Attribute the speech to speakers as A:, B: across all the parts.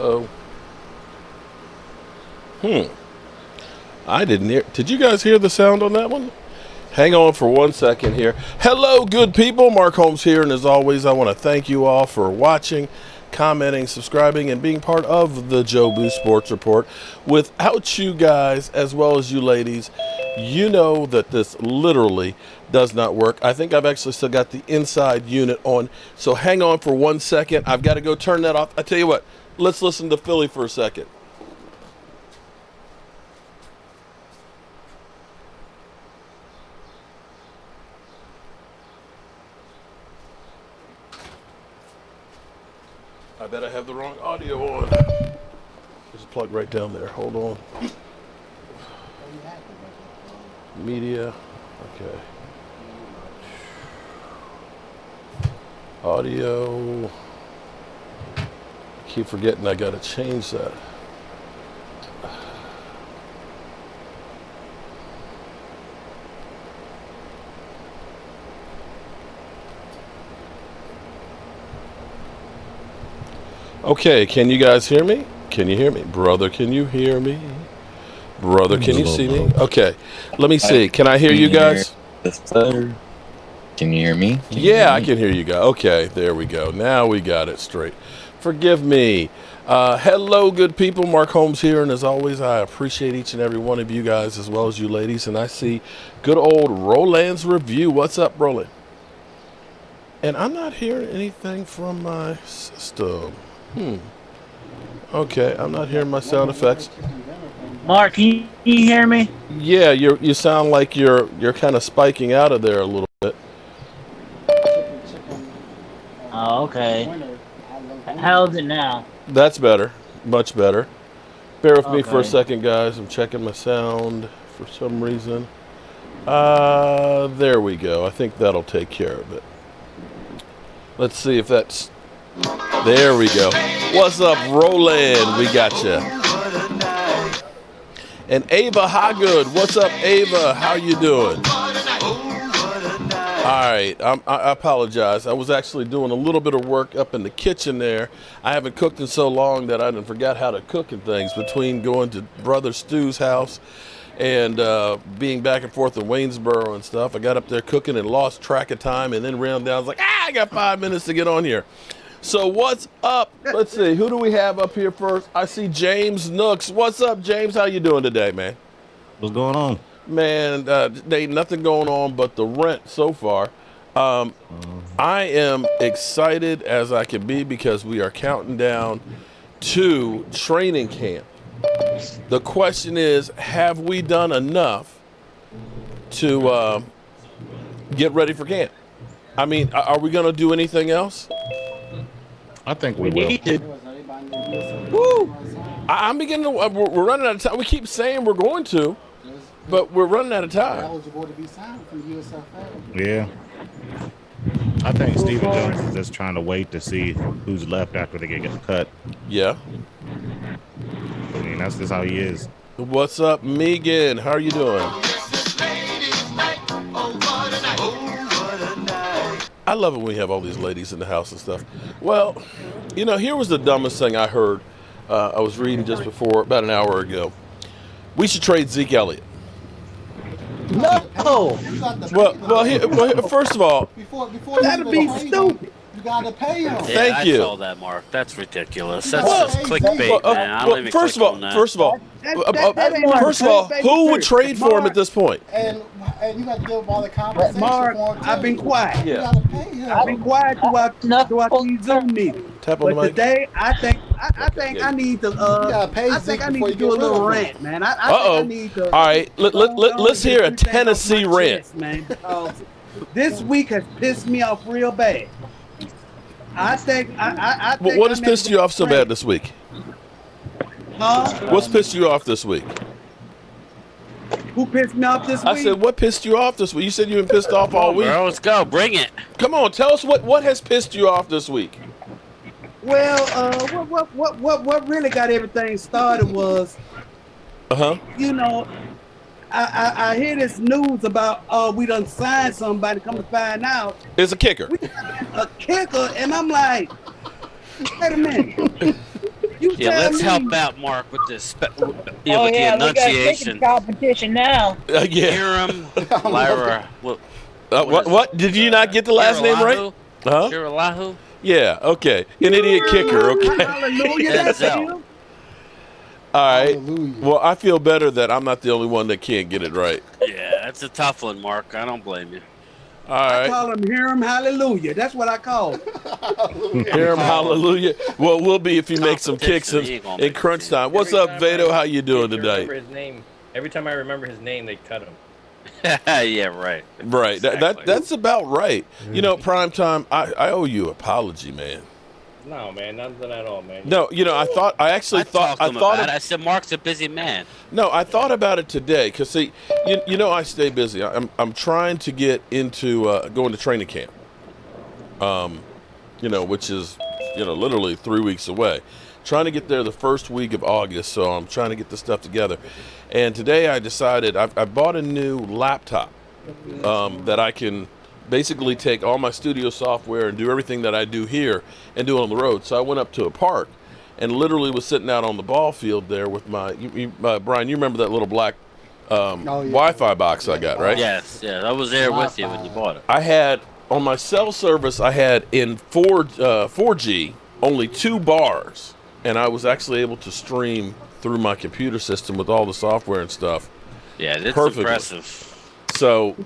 A: Uh-oh. I didn't hear. Did you guys hear the sound on that one? Hang on for 1 second here. Hello, good people. Mark Holmes here, and as always, I want to thank you all for watching, commenting, subscribing, and being part of the Jobu Sports Report. Without you guys, as well as you ladies, you know that this literally does not work. I think I've actually still got the inside unit on, so hang on for 1 second. I've got to go turn that off. I tell you what, let's listen to Philly for a second. I bet I have the wrong audio on. There's a plug right down there. Hold on. Media. Okay. Audio. Keep forgetting I gotta change that. Okay, can you guys hear me? Can you hear me? Brother, can you hear me? Brother, can you see me? Okay, let me see. Can I hear you guys?
B: Can you hear me?
A: Yeah, I can hear you guys. Okay, there we go. Now we got it straight. Forgive me. Hello, good people. Mark Holmes here, and as always, I appreciate each and every one of you guys, as well as you ladies, and I see good old Roland's Review. What's up, Roland? And I'm not hearing anything from my system. Okay, I'm not hearing my sound effects.
C: Mark, can you hear me?
A: Yeah, you sound like you're kind of spiking out of there a little bit.
C: Oh, okay. How's it now?
A: That's better, much better. Bear with me for a second, guys. I'm checking my sound for some reason. There we go. I think that'll take care of it. Let's see if that's... There we go. What's up, Roland? We got you. And Ava Hoggood. What's up, Ava? How you doing? All right. I apologize. I was actually doing a little bit of work up in the kitchen there. I haven't cooked in so long that I forgot how to cook and things between going to Brother Stu's house and being back and forth in Waynesboro and stuff. I got up there cooking and lost track of time, and then ran down. I was like, I got 5 minutes to get on here. So what's up? Let's see. Who do we have up here first? I see James Nooks. What's up, James? How you doing today, man?
D: What's going on?
A: Man, there ain't nothing going on but the rent so far. I am excited as I can be because we are counting down to training camp. The question is, have we done enough to get ready for camp? I mean, are we going to do anything else?
D: I think we will.
A: Woo! I'm beginning to. We're running out of time. We keep saying we're going to, but we're running out of time.
E: Eligible to be signed from USFL.
D: Yeah. I think Stephen Jones is just trying to wait to see who's left after they get cut.
A: Yeah.
D: I mean, that's just how he is.
A: What's up, Megan? How are you doing? I love it when we have all these ladies in the house and stuff. Well, you know, here was the dumbest thing I heard. I was reading just before, about an hour ago. We should trade Zeke Elliott.
C: No!
A: Well, first of all,
E: that'd be stupid. You gotta pay him.
A: Thank you.
F: I saw that, Mark. That's ridiculous. That's just clickbait, man. I don't even
A: first
F: click
A: of
F: on that.
A: First of all, who would trade for him at this point?
E: And you got to give him all the compensation.
G: Mark,
E: for him,
G: I've been quiet.
E: You gotta pay him.
G: I've been quiet throughout these Zoom meetings.
A: Tap on the
G: But
A: mic.
G: today, I think I need to. I think I need to do a little rant, man. I think I need to.
A: All right, let's hear a Tennessee rant,
G: man. Because this week has pissed me off real bad. I think.
A: What has pissed you off so bad this week?
G: Huh?
A: What's pissed you off this week?
G: Who pissed me off this week?
A: I said, what pissed you off this week? You said you've been pissed off all week.
F: Bro, let's go. Bring it.
A: Come on, tell us what has pissed you off this week.
G: Well, what really got everything started was, you know, I hear this news about we done signed somebody. Come to find out,
A: it's a kicker.
G: A kicker, and I'm like, wait a minute. You
F: Yeah,
G: tell
F: let's
G: me.
F: help out Mark with this. With
C: Oh
F: the
C: yeah, we got chicken
F: enunciation.
C: competition now.
A: Yeah.
F: Hiram, Lyra.
A: What? Did you not get the last name right? Huh?
F: Shiralahu?
A: Yeah. Okay. An idiot kicker. Okay.
G: Hallelujah. That's
F: Denzel.
G: him.
A: All right.
E: Hallelujah.
A: Well, I feel better that I'm not the only one that can't get it right.
F: Yeah, that's a tough one, Mark. I don't blame you.
A: All
G: I
A: right.
G: call him Hiram Hallelujah. That's what I call him.
A: Hear him, hallelujah. Well, we'll be if he makes some kicks
F: Competition, he ain't gonna
A: in
F: make
A: crunch
F: it.
A: time. What's up, Vado? How you doing today?
H: Every time I remember his name, they cut him.
F: Yeah, right.
A: Right.
F: Exactly.
A: That's about right. You know, prime time. I owe you an apology, man.
H: No, man, nothing at all, man.
A: No, you know, I actually thought
F: talked to him about it. I said Mark's a busy man.
A: No, I thought about it today because see, you know, I stay busy. I'm trying to get into going to training camp. You know, which is literally 3 weeks away. Trying to get there the first week of August, so I'm trying to get this stuff together. And today I decided I bought a new laptop that I can basically take all my studio software and do everything that I do here and do it on the road. So I went up to a park and literally was sitting out on the ball field there with my Brian. You remember that little black Wi-Fi box I got, right?
F: Yes, yeah. I was there with you when you bought it.
A: I had on my cell service. I had in 4G only 2 bars, and I was actually able to stream through my computer system with all the software and stuff.
F: Yeah, that's
A: perfectly.
F: impressive.
A: So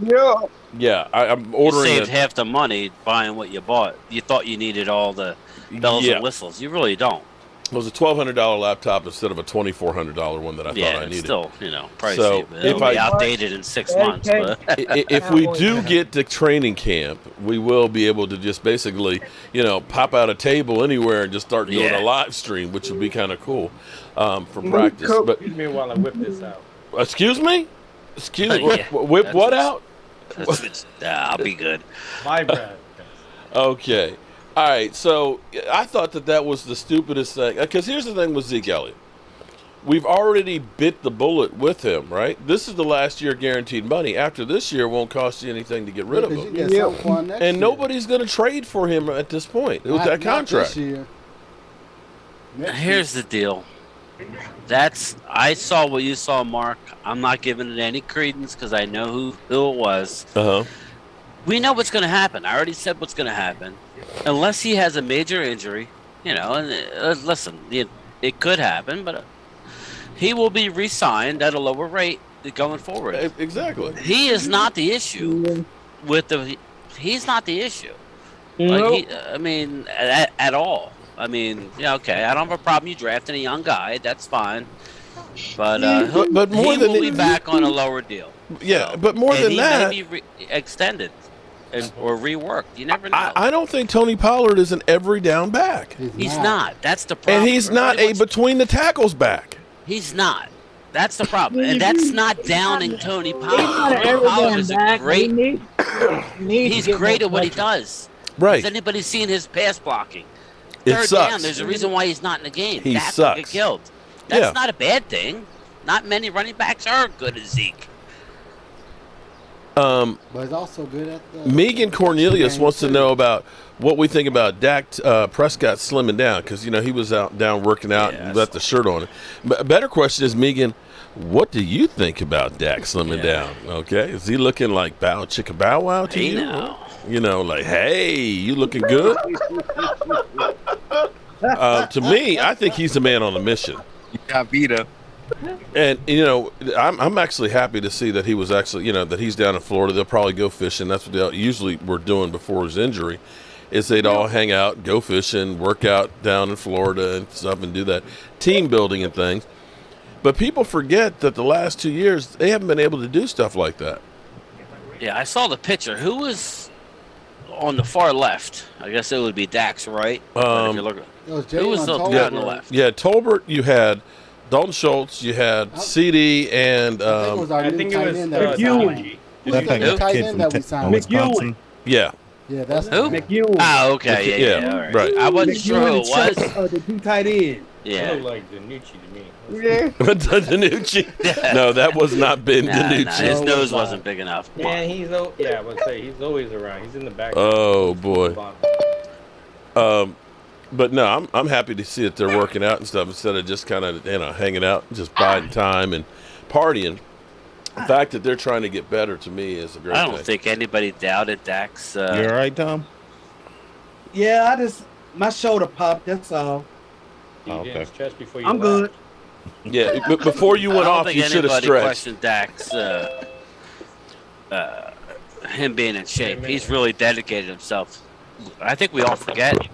A: yeah, I'm ordering.
F: You saved half the money buying what you bought. You thought you needed all the bells and whistles. You really don't.
A: It was a $1,200 laptop instead of a $2,400 one that I thought I needed.
F: Still, pricey.
A: So
F: But it'll be outdated in 6 months. But
A: if we do get to training camp, we will be able to just basically, pop out a table anywhere and just start doing a live stream, which would be kind of cool for practice. But
H: Excuse me while I whip this out.
A: excuse me,
F: Yeah,
A: whip what out?
F: I'll be good.
H: My bad.
A: Okay. All right. So I thought that was the stupidest thing. Because here's the thing with Zeke Elliott. We've already bit the bullet with him, right? This is the last year guaranteed money. After this year, it won't cost you anything to get rid of him. And nobody's going to trade for him at this point with that contract.
F: Here's the deal. I saw what you saw, Mark. I'm not giving it any credence because I know who it was. We know what's going to happen. I already said what's going to happen. Unless he has a major injury, and listen, it could happen, but he will be re-signed at a lower rate going forward.
A: Exactly.
F: He is not the issue he's not the issue.
C: Nope.
F: At all. I don't have a problem you drafting a young guy. That's fine. But
A: more
F: he
A: than
F: will be back on a lower deal.
A: Yeah,
F: So,
A: but more
F: and
A: than
F: he
A: that,
F: may be extended or reworked. You never know.
A: I don't think Tony Pollard is an every down back.
F: He's not. That's the problem.
A: And he's not a between the tackles back.
F: He's not. That's the problem. And that's not downing Tony Pollard.
C: He's not
F: Tony
C: every
F: Pollard
C: damn
F: is
C: back.
F: great. He's great at what he
C: does.
F: does.
A: Right.
F: Has anybody seen his pass blocking?
A: It
F: Third
A: sucks.
F: down, there's a reason why he's not in the game.
A: He
F: Dak will
A: sucks.
F: get killed. That's
A: Yeah.
F: not a bad thing. Not many running backs are good as Zeke.
E: But he's also good at the
A: Megan Cornelius wants to know about what we think about Dak Prescott slimming down because he was down working out and left the shirt on. But better question is, Megan, what do you think about Dak slimming down? Okay, is he looking like Bow Chicka Bow Wow to you? Like, hey, you looking good? To me, I think he's a man on a mission.
B: Yeah, Vita.
A: And I'm actually happy to see that he was actually, that he's down in Florida. They'll probably go fishing. That's what they usually were doing before his injury, is they'd all hang out, go fishing, work out down in Florida and stuff, and do that team building and things. But people forget that the last 2 years they haven't been able to do stuff like that.
F: Yeah, I saw the picture. Who was on the far left? I guess it would be Dak's right. If you're looking. Who was the guy on the left?
A: Yeah, Tolbert. You had Dalton Schultz. You had CD and
E: I think it was
G: McEwen.
E: McEwen.
A: Yeah.
E: Yeah, that's
F: who?
G: McEwen.
F: Oh, okay. Yeah. All right. I wasn't sure who it was.
G: The two tight end.
F: Yeah.
H: Looked like Danucci to me.
G: Yeah.
A: Danucci. No, that was not Ben Danucci.
F: His nose wasn't big enough.
H: Yeah, I would say he's always around. He's in the back.
A: Oh boy. But no, I'm happy to see that they're working out and stuff instead of just kind of hanging out, just biding time and partying. The fact that they're trying to get better to me is a great thing.
F: I don't think anybody doubted Dak's.
D: You all right, Tom?
G: Yeah, my shoulder popped. That's all.
H: Okay. Stretch before you
G: I'm good.
A: Yeah, but before you went off, you should have stretched.
F: Questioned Dak's him being in shape. He's really dedicated himself. I think we all forget.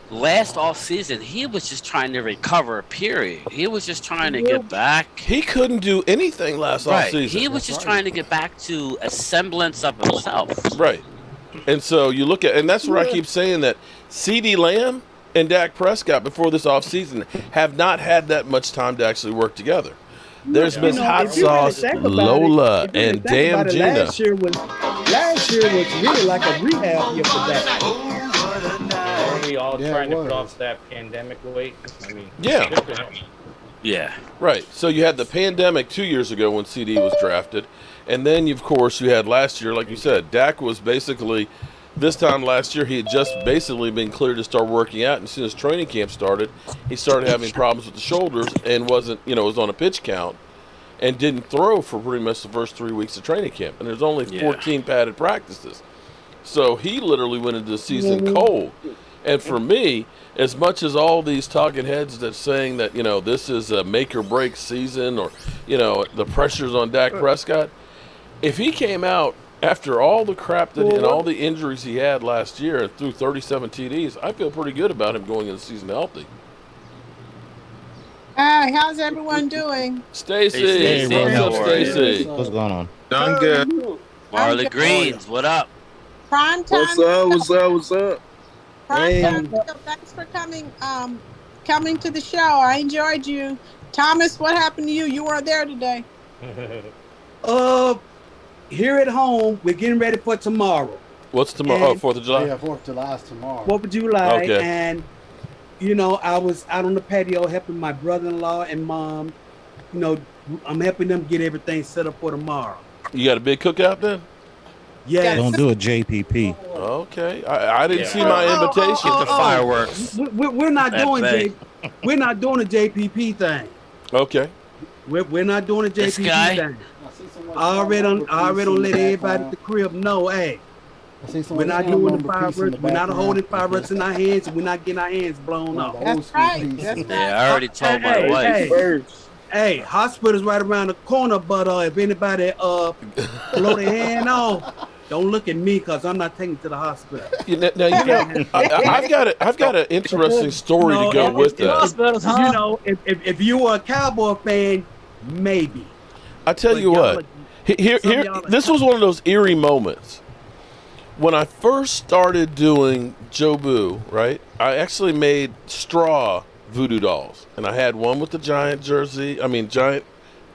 F: Last offseason, he was just trying to recover, period. He was just trying to get back.
A: He couldn't do anything last offseason.
F: He was just trying to get back to a semblance of himself.
A: Right. And so you look at, and that's where I keep saying that CeeDee Lamb and Dak Prescott before this offseason have not had that much time to actually work together. There's been Hot Sauce, Lola, and Damn Gina.
G: Last year was really like a rehab year for Dak.
H: Aren't we all trying to put off that pandemic weight? I mean,
F: Yeah.
A: Right. So you had the pandemic 2 years ago when CD was drafted. And then, of course, you had last year, like you said, Dak was basically, this time last year, he had just basically been cleared to start working out. And as soon as training camp started, he started having problems with the shoulders and wasn't, was on a pitch count and didn't throw for pretty much the first 3 weeks of training camp. And there's only 14 padded practices. So he literally went into the season cold. And for me, as much as all these talking heads that's saying that, this is a make or break season or, the pressures on Dak Prescott, if he came out after all the crap that and all the injuries he had last year and threw 37 TDs, I feel pretty good about him going into the season healthy.
I: Hi, how's everyone doing?
A: Stacy, what's up, Stacy?
D: What's going on?
J: Done good.
F: Marley Greens, what up?
I: Prime time.
J: What's up?
I: Prime time. Thanks for coming to the show. I enjoyed you. Thomas, what happened to you? You weren't there today.
G: Here at home, we're getting ready for tomorrow.
A: What's tomorrow? 4th of July?
E: Yeah, 4th of July is tomorrow.
G: 4th of July.
A: Okay.
G: And, I was out on the patio helping my brother-in-law and mom. I'm helping them get everything set up for tomorrow.
A: You got a big cookout then?
G: Yeah.
D: Don't do a JPP.
A: Okay. I didn't see my invitation.
F: Get the fireworks.
G: We're not doing we're not doing a JPP thing.
A: Okay.
G: We're not doing a JPP thing. I already let everybody at the crib know, hey, we're not doing the fireworks. We're not holding fireworks in our hands, and we're not getting our hands blown off.
I: That's right. That's right.
F: Yeah, I already told my wife.
G: Hey, hospital's right around the corner, but if anybody blow their hand off, don't look at me because I'm not taking it to the hospital.
A: I've got an interesting story to go with that.
G: If you were a Cowboy fan, maybe.
A: I tell you what, here, this was one of those eerie moments. When I first started doing Jobu, right, I actually made straw voodoo dolls. And I had one with the giant giant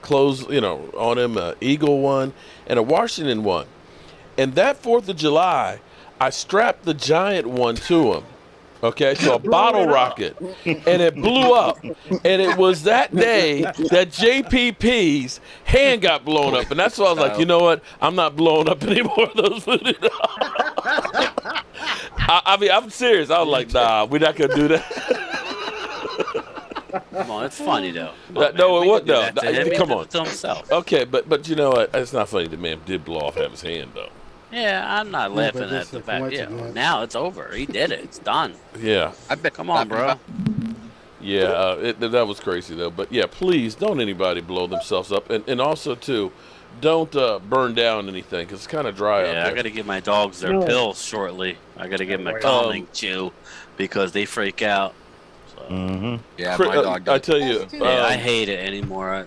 A: clothes, on him, an Eagle one, and a Washington one. And that 4th of July, I strapped the giant one to him. Okay, so a bottle rocket, and it blew up. And it was that day that JPP's hand got blown up. And that's why I was like, you know what? I'm not blowing up any more of those voodoo dolls. I'm serious. I was like, nah, we're not going to do that.
F: Come on, it's funny, though.
A: No, it wasn't, though. Come on.
F: To himself.
A: Okay, but you know what? It's not funny. The man did blow off his hand, though.
F: Yeah, I'm not laughing at the fact. Yeah, now it's over. He did it. It's done.
A: Yeah.
F: I bet. Come on, bro.
A: Yeah, that was crazy though. But yeah, please don't anybody blow themselves up, and also too, don't burn down anything because it's kind of dry out there.
F: I got to give my dogs their pills shortly. I got to give them a calming chew because they freak out. So.
J: Yeah, my dog.
A: I tell you,
F: I hate it anymore.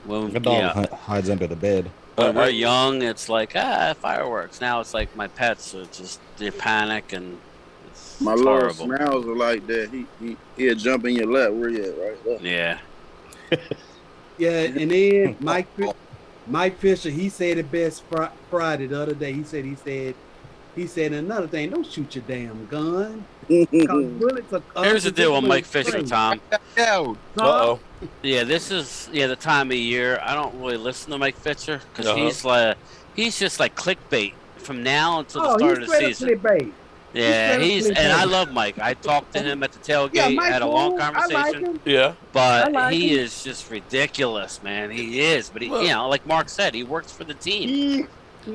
F: When
D: The dog hides under the bed.
F: When we're young, it's like fireworks. Now it's like my pets are they panic and it's
J: my little
F: horrible.
J: Smells are like that. He'll jump in your lap. Where you at? Right there.
F: Yeah.
G: Yeah, and then Mike Fisher, he said it best Friday the other day. He said another thing. Don't shoot your damn gun.
F: Here's the deal with Mike Fisher, Tom.
A: Uh-oh.
F: Yeah, this is the time of year. I don't really listen to Mike Fisher because he's just like clickbait from now until the start of the season.
G: Clickbait.
F: Yeah, and I love Mike. I talked to him at the tailgate, had a long conversation.
G: Like
A: Yeah,
F: but
G: like
F: he
G: him.
F: is just ridiculous, man. He is, but he, like Mark said, he works for the team.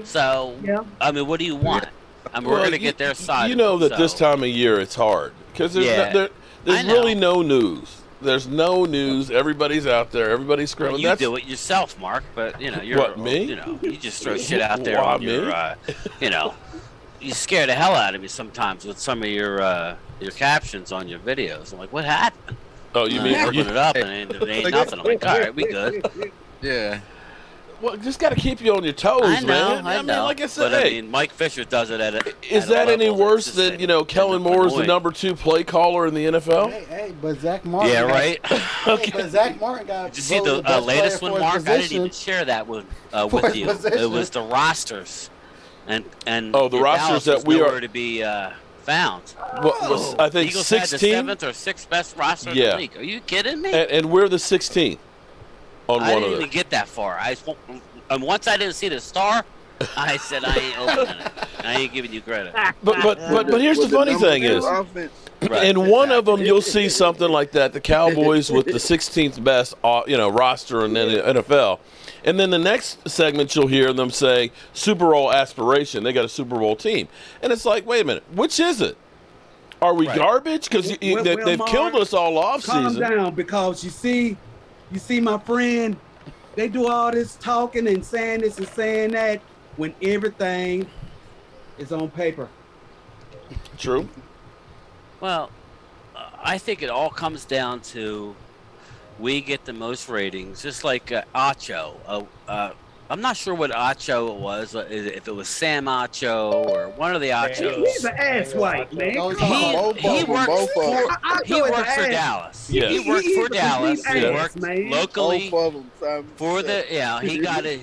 F: So, I mean, what do you want? I mean, we're gonna get their side.
A: You know that this time of year it's hard because there's really no news. There's no news. Everybody's out there. Everybody's screaming.
F: Well, you do it yourself, Mark. But you're
A: what, me?
F: You just throw shit out there on your, you scare the hell out of me sometimes with some of your captions on your videos. I'm like, what happened?
A: Oh, you mean
F: open it up and it ain't nothing? I'm like, all right, we good.
B: Yeah.
A: Well, just got to keep you on your toes, man.
F: I know.
A: mean, like I said,
F: but Mike Fisher does it at a.
A: Is that any worse than Kellen Moore is the number 2 play caller in the NFL?
E: Hey, but Zach Martin.
F: Yeah, right.
E: Okay. But Zach Martin got.
F: Did you see the latest one, Mark? I didn't even share that one with you. It was the rosters, and
A: the rosters that we are
F: to be found.
A: Well, I think
F: Eagles
A: 16
F: had the 7th or 6th best roster in the league. Are you kidding me?
A: And we're the 16th on
F: I
A: one
F: didn't
A: of
F: even get that far. Once I didn't see the star, I said I ain't opening it. I ain't giving you credit.
A: But here's the funny thing is, in one of them you'll see something like that: the Cowboys with the 16th best roster in the NFL. And then the next segment you'll hear them say Super Bowl aspiration. They got a Super Bowl team. And it's like, wait a minute, which is it? Are we garbage? Because they've
G: Mark,
A: killed us all offseason.
G: Calm down, because you see my friend, they do all this talking and saying this and saying that when everything is on paper.
A: True.
F: Well, I think it all comes down to we get the most ratings, just like Acho. I'm not sure what Acho it was, if it was Sam Acho or one of the Achos.
G: He's an asswipe, man.
F: He works for Dallas.
A: Yeah.
F: He worked for Dallas. He worked locally for the. He got it.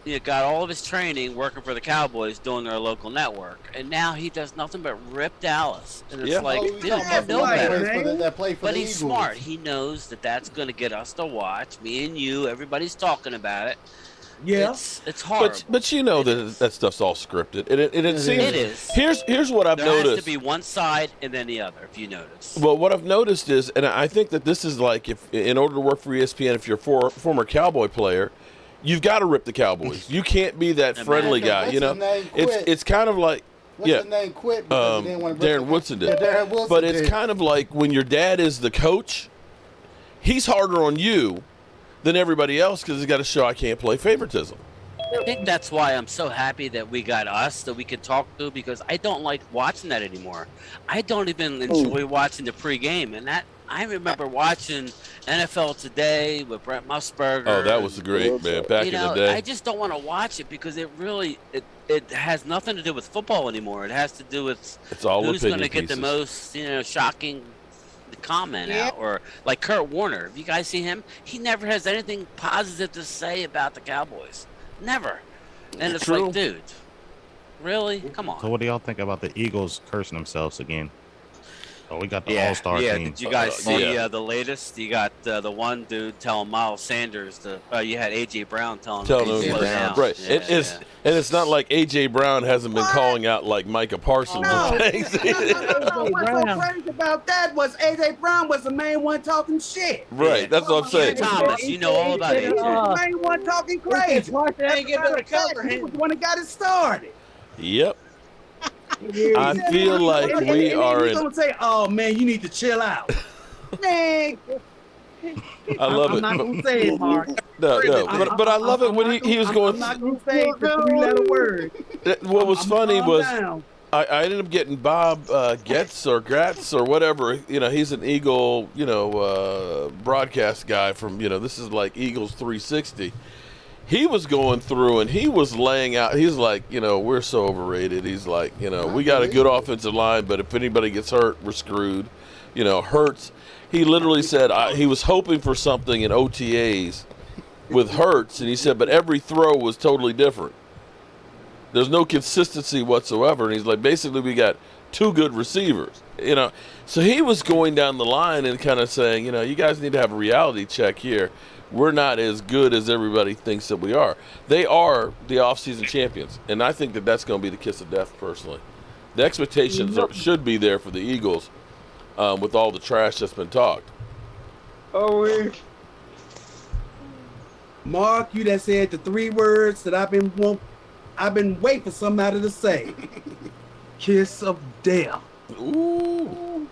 F: He got all of his training working for the Cowboys doing their local network, and now he does nothing but rip Dallas. And it's like, dude, you know better. But he's smart. He knows that that's going to get us to watch. Me and you, everybody's talking about it.
G: Yeah,
F: it's hard.
A: But you know that stuff's all scripted, and it seems
F: it is.
A: Here's what I've noticed.
F: There has to be one side and then the other. If you notice.
A: Well, what I've noticed is, and I think that this is like, if in order to work for ESPN, if you're a former Cowboy player, you've got to rip the Cowboys. You can't be that friendly guy. It's kind of like
E: his name quit because he didn't want to
A: Darren Woodson did.
E: Yeah, Darren Woodson
A: but it's kind of like when your dad is the coach, he's harder on you than everybody else because he's got to show I can't play favoritism.
F: I think that's why I'm so happy that we got us that we can talk to, because I don't like watching that anymore. I don't even enjoy watching the pregame, and that I remember watching NFL Today with Brent Musburger.
A: Oh, that was great, man. Back in the day.
F: I just don't want to watch it because it really it has nothing to do with football anymore. It has to do with
A: it's all
F: who's going to get
A: pieces.
F: the most shocking comment out, or like Kurt Warner. If you guys see him, he never has anything positive to say about the Cowboys. Never. And it's like, dude, really? Come on.
D: So what do y'all think about the Eagles cursing themselves again? Oh, we got the All-Star team.
F: Did you guys see the latest? You got the one dude telling Miles Sanders you had A.J. Brown telling him to slow down.
A: Right. And it's not like A.J. Brown hasn't been calling out like Micah Parsons and things.
G: What's so crazy about that was A.J. Brown was the main one talking shit.
A: Right. That's what I'm saying.
F: Thomas, you know all about A.J.
G: The main one talking crazy.
C: ain't getting to cover
G: He was the one that got it started.
A: Yep. I feel like we are in.
G: Don't say, "Oh man, you need to chill out." Man,
A: I love it.
G: I'm not gonna say it, Mark.
A: No, but I love it when he was going.
G: I'm not gonna say the three-letter word.
A: What was funny was I ended up getting Bob Getz or Gratz or whatever. He's an Eagle, broadcast guy from. This is like Eagles 360. He was going through and he was laying out. He's like, we're so overrated. He's like, we got a good offensive line, but if anybody gets hurt, we're screwed. Hurts. He literally said he was hoping for something in OTAs with Hurts, and he said, but every throw was totally different. There's no consistency whatsoever. And he's like, basically, we got two good receivers. You know, so he was going down the line and kind of saying, you know, you guys need to have a reality check here. We're not as good as everybody thinks that we are. They are the offseason champions, and I think that that's going to be the kiss of death, personally. The expectations should be there for the Eagles with all the trash that's been talked.
G: Mark, you that said the 3 words that I've been waiting for somebody to say. Kiss of death.
A: Ooh.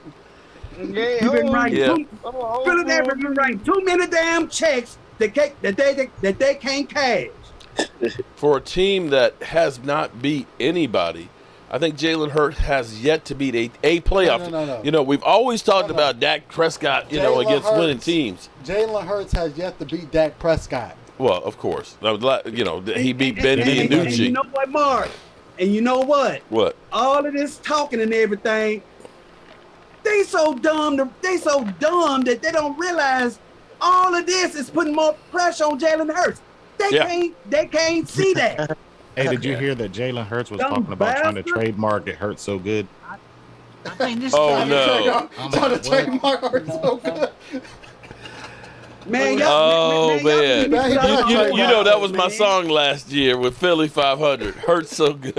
G: You've been writing Philadelphia's been writing too many damn checks that they can't cash.
A: For a team that has not beat anybody, I think Jalen Hurts has yet to beat a playoff.
E: No.
A: You know, we've always talked about Dak Prescott, you know, against winning teams.
E: Jalen Hurts has yet to beat Dak Prescott.
A: Well, of course. You know, he beat Ben DiNucci.
G: And you know what, Mark? And you know what?
A: What?
G: All of this talking and everything, they so dumb that they don't realize all of this is putting more pressure on Jalen Hurts. They can't see that.
D: Hey, did you hear that Jalen Hurts was talking about trying to trademark "It Hurts So Good"?
E: I think this
A: Oh no!
E: Trying to trademark Hurts So Good.
G: Man,
A: you know that was my song last year with Philly 500. Hurts so good.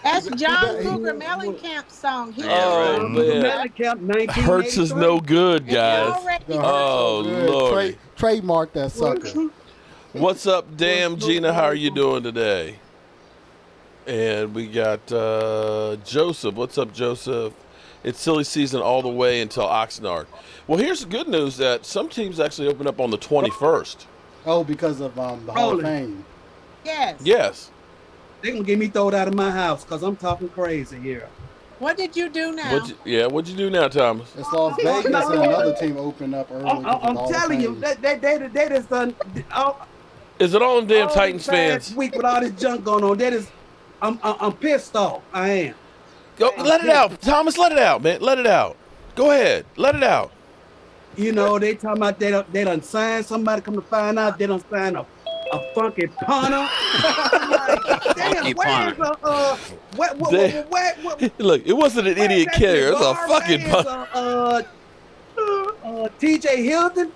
I: That's John Cougar Mellencamp's song.
A: Man. Hurts is no good, guys. Oh Lord!
E: Trademark that sucker.
A: What's up, damn Gina? How are you doing today? And we got Joseph. What's up, Joseph? It's silly season all the way until Oxnard. Well, here's the good news that some teams actually open up on the 21st.
E: Oh, because of the Hall of Fame.
I: Yes.
A: Yes.
G: They're going to get me thrown out of my house because I'm talking crazy here.
I: What did you do now?
A: What'd you do now, Thomas?
E: It's Las Vegas and another team opened up early.
G: I'm telling you, they just done.
A: Is it all them damn Titans fans?
G: Week with all this junk going on, I'm pissed off. I am.
A: Go, let it out, Thomas. Let it out, man. Let it out. Go ahead. Let it out.
G: You know, they talking about they done signed somebody. Come to find out, they done signed a funky punter. Damn, where's
A: Look, it wasn't an idiot carrier. It was a fucking punter.
G: TJ Hilton.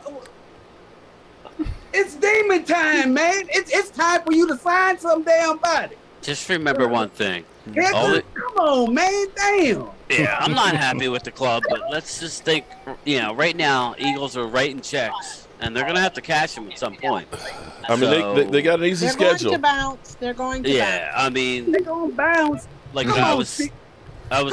G: It's demon time, man. It's time for you to sign some damn body.
F: Just remember one thing.
G: Come on, man. Damn.
F: Yeah, I'm not happy with the club, but let's just think, you know, right now, Eagles are writing checks, and they're going to have to cash them at some point.
A: I mean, they got an easy schedule.
I: They're going to bounce. They're going to bounce.
F: Yeah, I mean.
G: They're going to bounce.
F: Like I was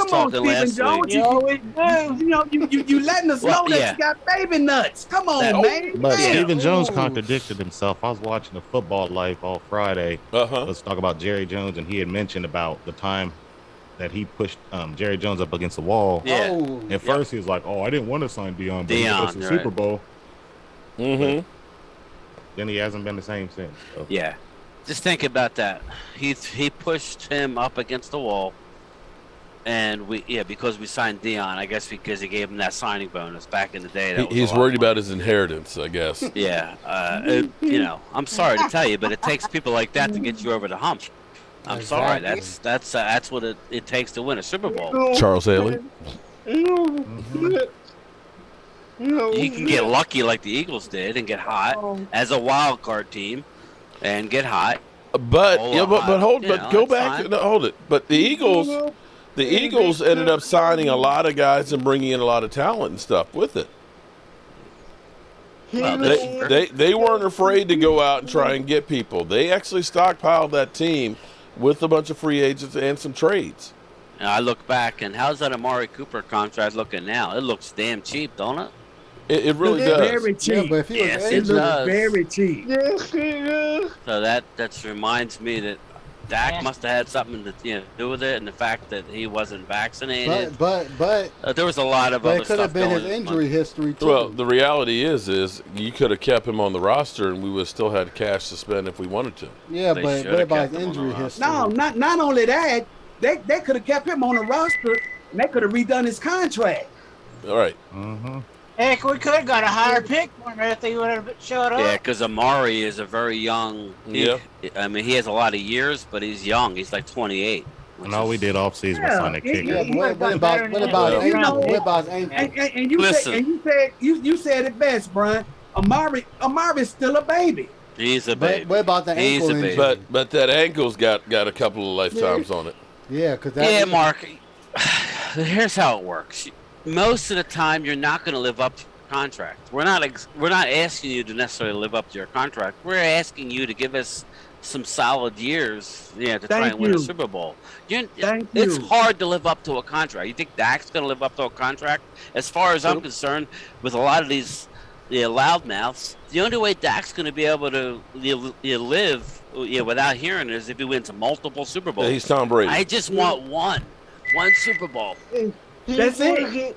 F: talking last week.
G: You letting us know that you got baby nuts. Come on, man.
D: But Stephen Jones contradicted himself. I was watching the Football Life all Friday. Let's talk about Jerry Jones, and he had mentioned about the time that he pushed Jerry Jones up against the wall.
F: Yeah.
D: At first, he was like, "Oh, I didn't want to sign Deion, but it's the Super Bowl."
A: Mm-hmm.
D: Then he hasn't been the same since. So.
F: Yeah. Just think about that. He pushed him up against the wall. And because we signed Deion, I guess because he gave him that signing bonus back in the day.
A: He's worried about his inheritance, I guess.
F: Yeah, I'm sorry to tell you, but it takes people like that to get you over the hump. I'm sorry. That's what it takes to win a Super Bowl.
A: Charles Haley.
F: You can get lucky like the Eagles did and get hot as a wild card team, and get hot.
A: But go back. No, hold it. But the Eagles. The Eagles ended up signing a lot of guys and bringing in a lot of talent and stuff with it.
F: Well,
A: they weren't afraid to go out and try and get people. They actually stockpiled that team with a bunch of free agents and some trades.
F: And I look back, and how's that Amari Cooper contract looking now? It looks damn cheap, don't it?
A: It really does.
G: Very cheap.
E: Yeah, but if he was
F: it does.
G: Very cheap.
F: So that reminds me that Dak must have had something to do with it, and the fact that he wasn't vaccinated.
E: But
F: there was a lot of other
E: it could have
F: stuff
E: been his
F: going
E: injury history too.
A: Well, the reality is you could have kept him on the roster, and we would have still had cash to spend if we wanted to.
E: Yeah, but about his injury history.
G: No, not only that, they could have kept him on the roster, and they could have redone his contract.
A: All right.
D: Mm-hmm.
C: Heck, we could have got a higher pick for him if they would have showed up.
F: Yeah, because Amari is a very young. I mean, he has a lot of years, but he's young. He's like 28.
D: And all we did off season was sign a kicker.
E: Yeah, what about ankle?
G: And you said it best, Brian. Amari's still a baby.
F: He's a baby.
E: What about the ankle injury?
A: But that ankle's got a couple of lifetimes on it.
E: Yeah,
F: Mark. Here's how it works. Most of the time, you're not going to live up to your contract. We're not asking you to necessarily live up to your contract. We're asking you to give us some solid years, to try and win a Super Bowl. It's hard to live up to a contract. You think Dak's going to live up to a contract? As far as I'm concerned, with a lot of these loudmouths, the only way Dak's going to be able to live without hearing it is if he wins multiple Super Bowls.
A: Yeah, he's Tom Brady.
F: I just want one Super Bowl.
G: That's it.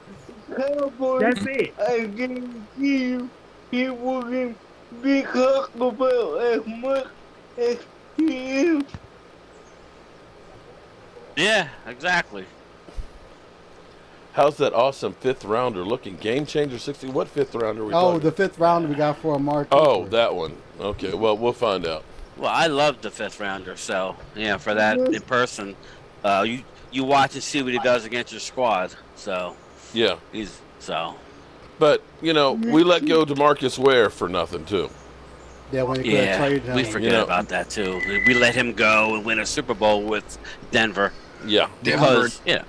G: That's it.
K: I guarantee you, he wouldn't be comfortable as much as he is.
F: Yeah, exactly.
A: How's that awesome 5th rounder looking? Game changer 60. What 5th rounder are we talking?
E: The 5th rounder we got for Mark.
A: Oh, that one. Okay, well, we'll find out.
F: Well, I love the 5th rounder, so for that in person, you watch and see what he does against your squad. So
A: yeah,
F: But
A: we let go Demarcus Ware for nothing too.
E: Yeah, when he traded him.
F: We forget about that too. We let him go and win a Super Bowl with Denver.
A: Yeah,
F: because
E: I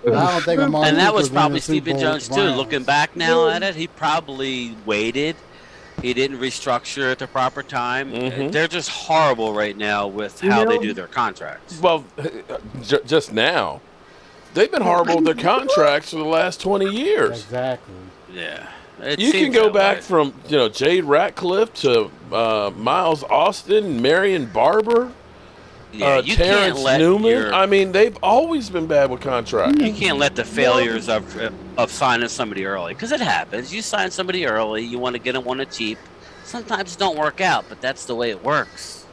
E: don't think Amari
F: and that was probably
E: Stephen
F: Stephen Jones too. Looking back now at it, he probably waited. He didn't restructure at the proper time.
A: Mm-hmm.
F: They're just horrible right now with how they do their contracts.
A: Well, just now, they've been horrible with their contracts for the last 20 years.
E: Exactly.
F: Yeah.
A: You can go back from Jade Ratcliffe to Miles Austin, Marion Barber.
F: Yeah, you
A: Terrence
F: can't let
A: Newman. I mean, they've always been bad with contracts.
F: You can't let the failures of signing somebody early, because it happens. You sign somebody early, you want to get them on it cheap. Sometimes it don't work out, but that's the way it works.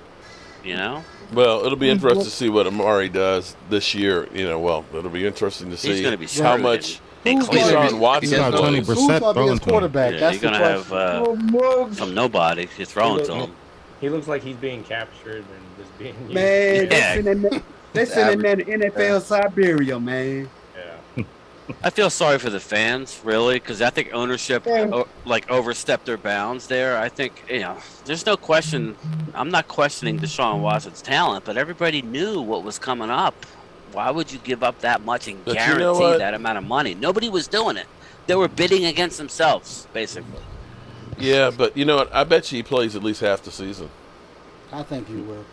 A: Well, it'll be interesting to see what Amari does this year. It'll be interesting to see
F: He's gonna be
A: how much
E: Who's
A: Deshaun Watson
E: gonna
A: plays.
E: be his quarterback?
F: Yeah,
E: That's
F: you're
E: the
F: gonna
E: question.
F: have some nobody you're throwing to him.
H: He looks like he's being captured and just being used.
G: Man, they send him in NFL Siberia, man.
H: Yeah.
F: I feel sorry for the fans, really, because I think ownership overstepped their bounds there. I think there's no question. I'm not questioning Deshaun Watson's talent, but everybody knew what was coming up. Why would you give up that much and guarantee that amount of money? Nobody was doing it. They were bidding against themselves, basically.
A: Yeah, but you know what? I bet you he plays at least half the season.
E: I think he will.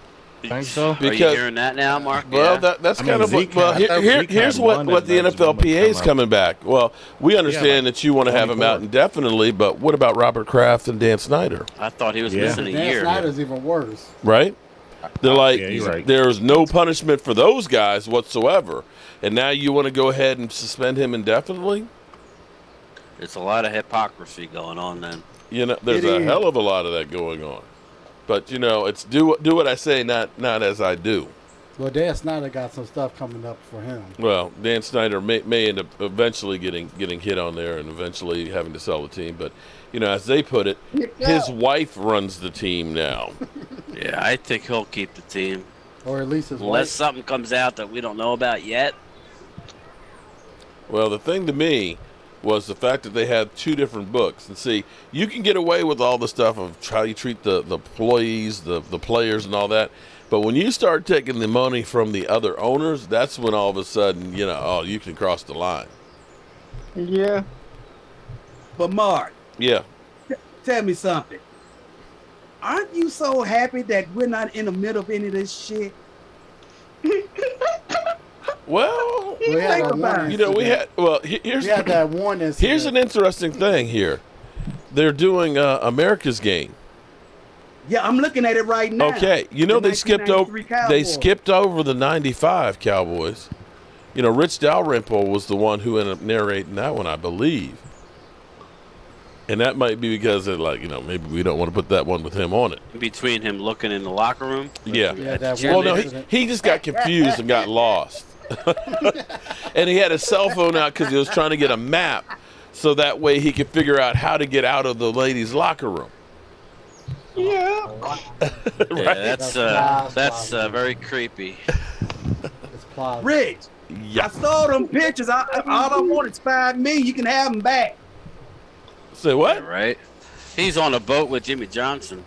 D: Think so?
F: Are you hearing that now, Mark?
A: Well, that's kind of what. Well, here's what the NFLPA is coming back. Well, we understand that you want to have him out indefinitely, but what about Robert Kraft and Dan Snyder?
F: I thought he was missing a
E: Dan
F: year.
E: Snyder's even worse.
A: Right? They're like,
D: right.
A: There's no punishment for those guys whatsoever, and now you want to go ahead and suspend him indefinitely?
F: It's a lot of hypocrisy going on then.
A: There's a hell of a lot of that going on. But it's do what I say, not as I do.
E: Well, Dan Snyder got some stuff coming up for him.
A: Well, Dan Snyder may end up eventually getting hit on there and eventually having to sell the team. But as they put it, his wife runs the team now.
F: Yeah, I think he'll keep the team,
E: or at least his
F: unless
E: wife.
F: something comes out that we don't know about yet.
A: Well, the thing to me was the fact that they had two different books. And see, you can get away with all the stuff of how you treat the employees, the players and all that. But when you start taking the money from the other owners, that's when all of a sudden, you can cross the line.
K: Yeah.
G: But Mark.
A: Yeah.
G: Tell me something. Aren't you so happy that we're not in the middle of any of this shit?
A: Well,
E: we had that one incident.
A: Here's an interesting thing here. They're doing America's game.
G: Yeah, I'm looking at it right now.
A: Okay, they skipped over the 95 Cowboys. Rich Dalrymple was the one who ended up narrating that one, I believe. And that might be because maybe we don't want to put that one with him on it.
F: Between him looking in the locker room.
A: Yeah. Well, no, he just got confused and got lost. And he had his cell phone out because he was trying to get a map so that way he could figure out how to get out of the ladies' locker room.
K: Yeah.
F: Right? Yeah, that's very creepy.
E: It's closet.
G: Rich,
A: Yeah.
G: I saw them pictures. All I want is $5 million. You can have them back.
A: Say what?
F: Yeah, right? He's on a boat with Jimmy Johnson.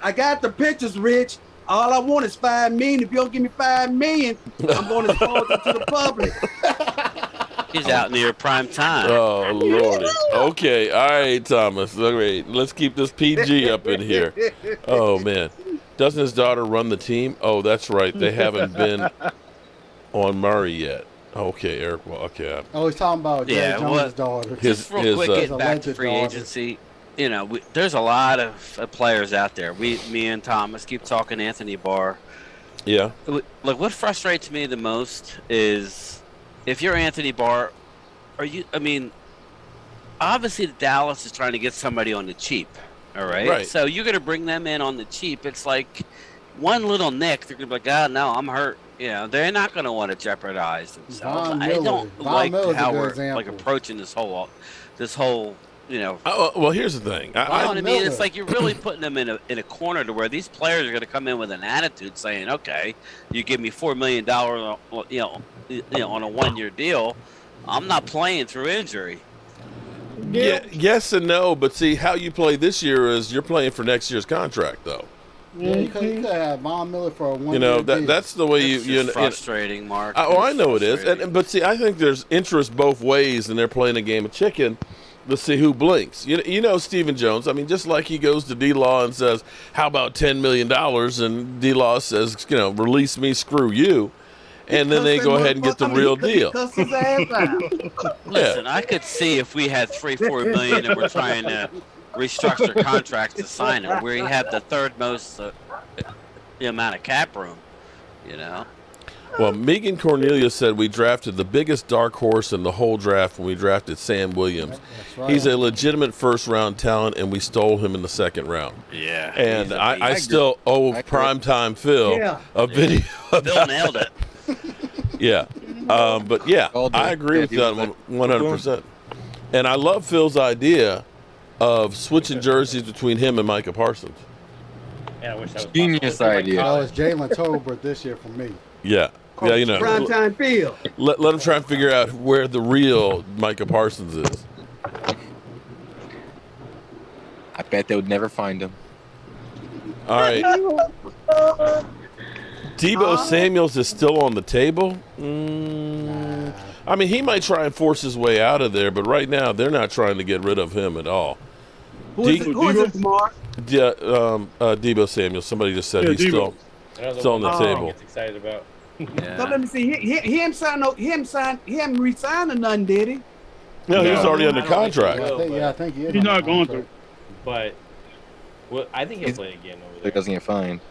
G: I got the pictures, Rich. All I want is $5 million. If you don't give me $5 million, I'm going to expose it to the public.
F: He's out near prime time.
A: Oh, Lordy. Okay. All right, Thomas. All right. Let's keep this PG up in here. Oh, man. Doesn't his daughter run the team? Oh, that's right. They haven't been on Murray yet. Okay, Eric. Well, okay.
E: Oh, he's talking about Jerry Jones' daughter.
F: Just real quick, getting back to free agency. You know, there's a lot of players out there. Me and Thomas keep talking Anthony Barr.
A: Yeah.
F: Look, what frustrates me the most is if you're Anthony Barr, obviously Dallas is trying to get somebody on the cheap. All right.
A: Right.
F: So you're going to bring them in on the cheap. It's like one little nick, they're going to be like, no, I'm hurt. You know, they're not going to want to jeopardize themselves. I don't like how we're like approaching this whole, you know.
A: Well, here's the thing.
F: You know what I mean? It's like you're really putting them in a corner to where these players are going to come in with an attitude saying, okay, you give me $4 million, you know, on a 1-year deal. I'm not playing through injury.
A: Yeah, yes and no, but see, how you play this year is you're playing for next year's contract, though.
E: Yeah, you could have Von Miller for a 1-year deal.
A: You know, that's the way
F: it's frustrating, Mark.
A: I know it is. But see, I think there's interest both ways, and they're playing a game of chicken to see who blinks. You know Stephen Jones. I mean, just like he goes to D-Law and says, how about $10 million? And D-Law says, you know, release me, screw you. And then they go ahead and get the real deal.
F: Listen, I could see if we had $3-4 million and we're trying to restructure contracts to sign it, where you have the third most amount of cap room, you know.
A: Well, Megan Cornelius said we drafted the biggest dark horse in the whole draft when we drafted Sam Williams.
E: Right.
A: He's a legitimate first-round talent, and we stole him in the second round.
F: Yeah.
A: And I still owe Primetime Phil a video.
F: Phil nailed it.
A: Yeah. But, yeah, I agree with that 100%. And I love Phil's idea of switching jerseys between him and Micah Parsons.
H: Yeah, I wish that was
B: Genius idea.
E: Oh, it's Jalen Tolbert this year for me.
A: Yeah. Yeah, you know.
G: Primetime Field.
A: Let him try and figure out where the real Micah Parsons is.
B: I bet they would never find him.
A: All right. Deebo Samuels is still on the table. I mean, he might try and force his way out of there, but right now they're not trying to get rid of him at all.
G: Who is it, Mark?
A: Yeah, Deebo Samuels. Somebody just said he's still on the table.
H: Gets excited about.
F: Yeah.
G: So let me see. He haven't resigned or nothing, did he?
A: No, he was already under
H: I don't think he
A: contract.
H: will,
E: I think he is.
K: He's not going to.
H: But I think he'll play again over
B: He
H: there.
B: doesn't get fined.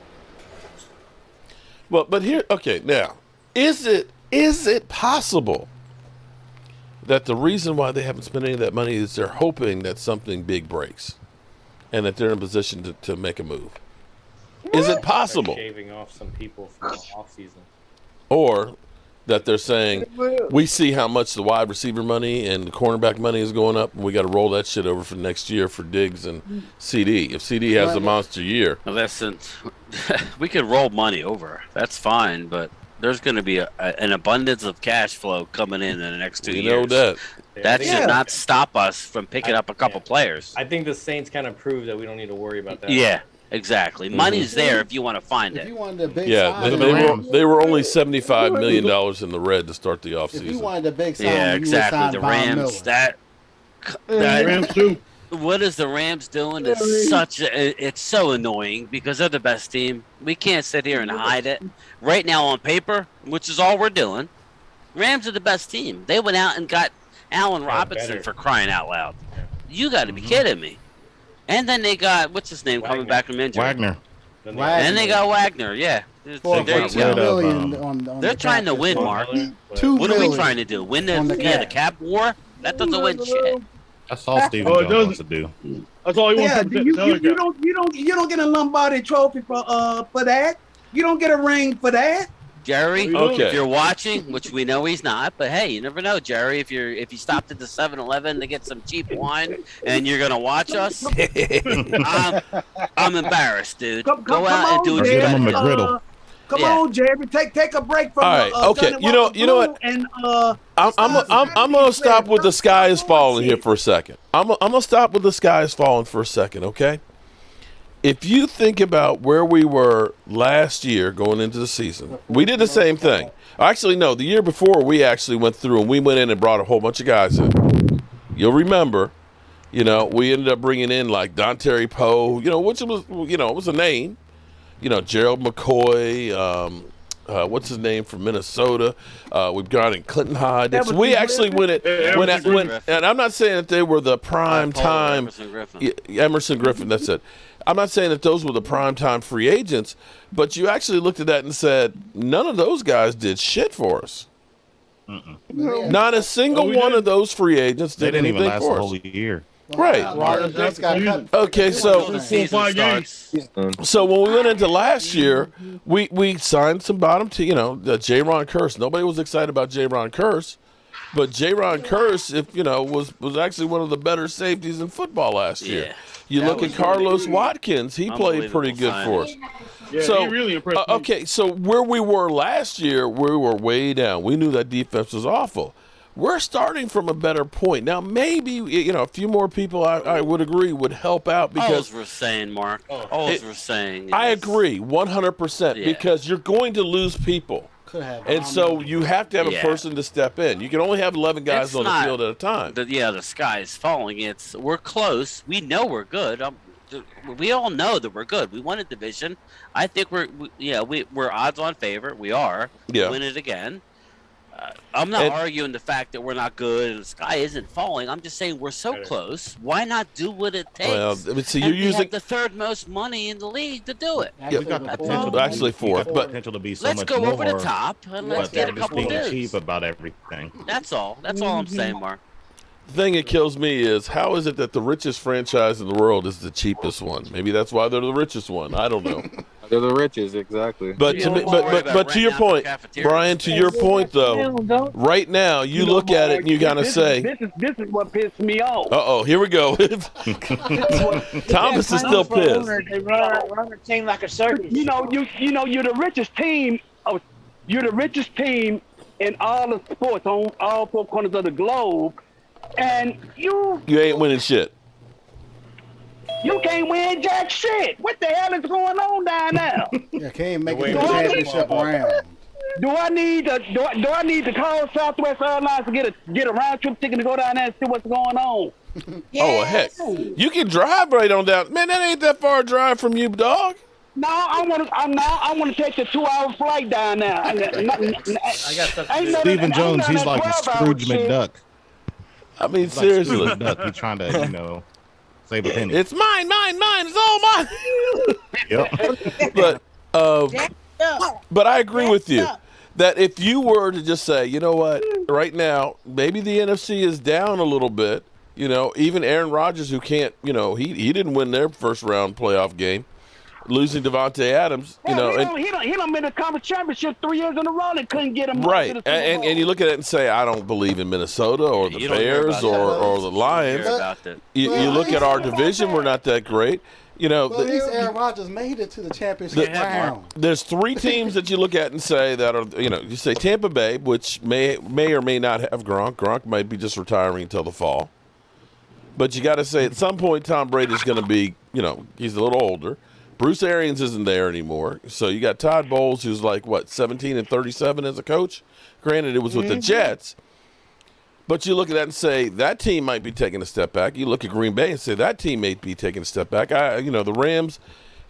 A: Well, but here, okay, now, is it possible that the reason why they haven't spent any of that money is they're hoping that something big breaks and that they're in a position to make a move? Is it possible?
H: Shaving off some people from the offseason.
A: Or that they're saying, we see how much the wide receiver money and the cornerback money is going up, and we got to roll that shit over for next year for Diggs and CD. If CD has a monster year.
F: Listen, we could roll money over. That's fine, but there's going to be an abundance of cash flow coming in the next 2 years.
A: You know that.
F: That should not stop us from picking up a couple players.
H: I think the Saints kind of prove that we don't need to worry about that.
F: Yeah, exactly. Money's there if you want to find it.
E: If you wanted a big
A: they were only $75 million in the red to start the offseason.
E: If you wanted a big sign,
F: Yeah,
E: you
F: exactly.
E: would sign
F: The
E: Von
F: Rams,
E: Miller.
F: that
K: Rams too.
F: what is the Rams doing? It's so annoying because they're the best team. We can't sit here and hide it. Right now on paper, which is all we're doing, Rams are the best team. They went out and got Allen Robinson for crying out loud. You got to be kidding me. And then they got, what's his name, coming back from injury?
D: Wagner.
F: And they got Wagner, yeah.
E: For
F: There you
E: $2
F: go.
E: million on
F: They're
E: the
F: trying to
E: cap
F: win,
E: this
F: Mark.
E: year.
F: What are we
E: million
F: trying to do? Win
E: on
F: the
E: the
F: cap war? That doesn't win shit.
D: That's all Stephen
K: Oh, it
D: Jones wants to
K: doesn't.
D: do.
K: That's all he wants
G: Yeah,
K: to do.
G: you don't get a Lombardi trophy for that. You don't get a ring for that.
F: Jerry,
A: Okay.
F: if you're watching, which we know he's not, but hey, you never know, Jerry. If you stopped at the 7-Eleven to get some cheap wine and you're gonna watch us, I'm embarrassed, dude. Go out and do what you
D: Give him
F: gotta
D: a
F: do.
D: McGriddle.
G: Come on, Jerry. Take a break from.
A: All right. Okay. You know what?
G: And
A: I'm gonna stop with the sky is falling here for a second. I'm gonna stop with the sky is falling for a second. Okay. If you think about where we were last year going into the season, we did the same thing. Actually, no, the year before we actually went through and we went in and brought a whole bunch of guys in. You'll remember, we ended up bringing in like Dontari Poe, which was, it was a name. Gerald McCoy, what's his name from Minnesota? We've got in Clinton Hyde. We actually went, and I'm not saying that they were the prime time. Emerson Griffin, that's it. I'm not saying that those were the primetime free agents, but you actually looked at that and said, none of those guys did shit for us. Not a single one of those free agents did anything for us. They didn't even last a whole year. Right. Okay, so when we went into last year, we signed some bottom team, J-Ron Curse. Nobody was excited about J-Ron Curse, but J-Ron Curse, was actually one of the better safeties in football last year. You look at Carlos Watkins; he played pretty good for us.
J: Yeah,
A: so
J: he really impressed me.
A: Okay, so where we were last year, we were way down. We knew that defense was awful. We're starting from a better point now. Maybe a few more people, I would agree, would help out because
F: we're saying, Mark. We're saying. Yes.
A: I agree 100% because you're going to lose people. And so you have to have a person to step in. You can only have 11 guys on the field at a time.
F: The sky is falling. We're close. We know we're good. We all know that we're good. We won a division. I think we're odds-on favorite. We are.
A: Yeah.
F: Win it again. I'm not arguing the fact that we're not good and the sky isn't falling. I'm just saying we're so close. Why not do what it takes?
A: Well,
F: we have the third most money in the league to do it.
D: We've got the potential.
A: Actually, fourth, but
D: potential to be so
F: let's
D: much
F: go
D: more.
F: over the top and let's get a couple
D: being
F: dudes.
D: cheap about everything.
F: That's all. That's all I'm saying, Mark.
A: The thing that kills me is how is it that the richest franchise in the world is the cheapest one? Maybe that's why they're the richest one. I don't know.
B: They're the richest, exactly.
A: But to your point, Brian, to your point though, right now you look at it and you gotta say,
G: this is what pissed me off.
A: Here we go. Thomas is still pissed.
C: They run their team like a circus.
G: You're the richest team. You're the richest team in all the sports on all four corners of the globe, and you
A: ain't winning shit.
G: You can't win jack shit. What the hell is going on down there?
E: Yeah, can't make it to the championship round.
G: Do I need to call Southwest Airlines to get a round trip ticket to go down there and see what's going on?
A: Oh heck, you can drive right on down. Man, that ain't that far a drive from you, dog.
G: No, I want to take the 2-hour flight down there.
D: Stephen Jones, he's like Scrooge McDuck.
A: I mean, seriously,
D: he's trying to save a penny.
A: It's mine. It's all mine. But I agree with you that if you were to just say, you know what, right now maybe the NFC is down a little bit. Even Aaron Rodgers, who can't, he didn't win their first round playoff game, losing Devontae Adams.
G: He done been to conference championship 3 years in a row and couldn't get him
A: right. And you look at it and say, I don't believe in Minnesota or the Bears or the Lions. You look at our division, we're not that great.
E: But at least Aaron Rodgers made it to the championship round.
A: There's three teams that you look at and say that are, you say Tampa Bay, which may or may not have Gronk. Gronk might be just retiring until the fall. But you got to say at some point Tom Brady's going to be, he's a little older. Bruce Arians isn't there anymore. So you got Todd Bowles, who's like, 17-37 as a coach? Granted, it was with the Jets. But you look at that and say, that team might be taking a step back. You look at Green Bay and say, that team may be taking a step back. The Rams,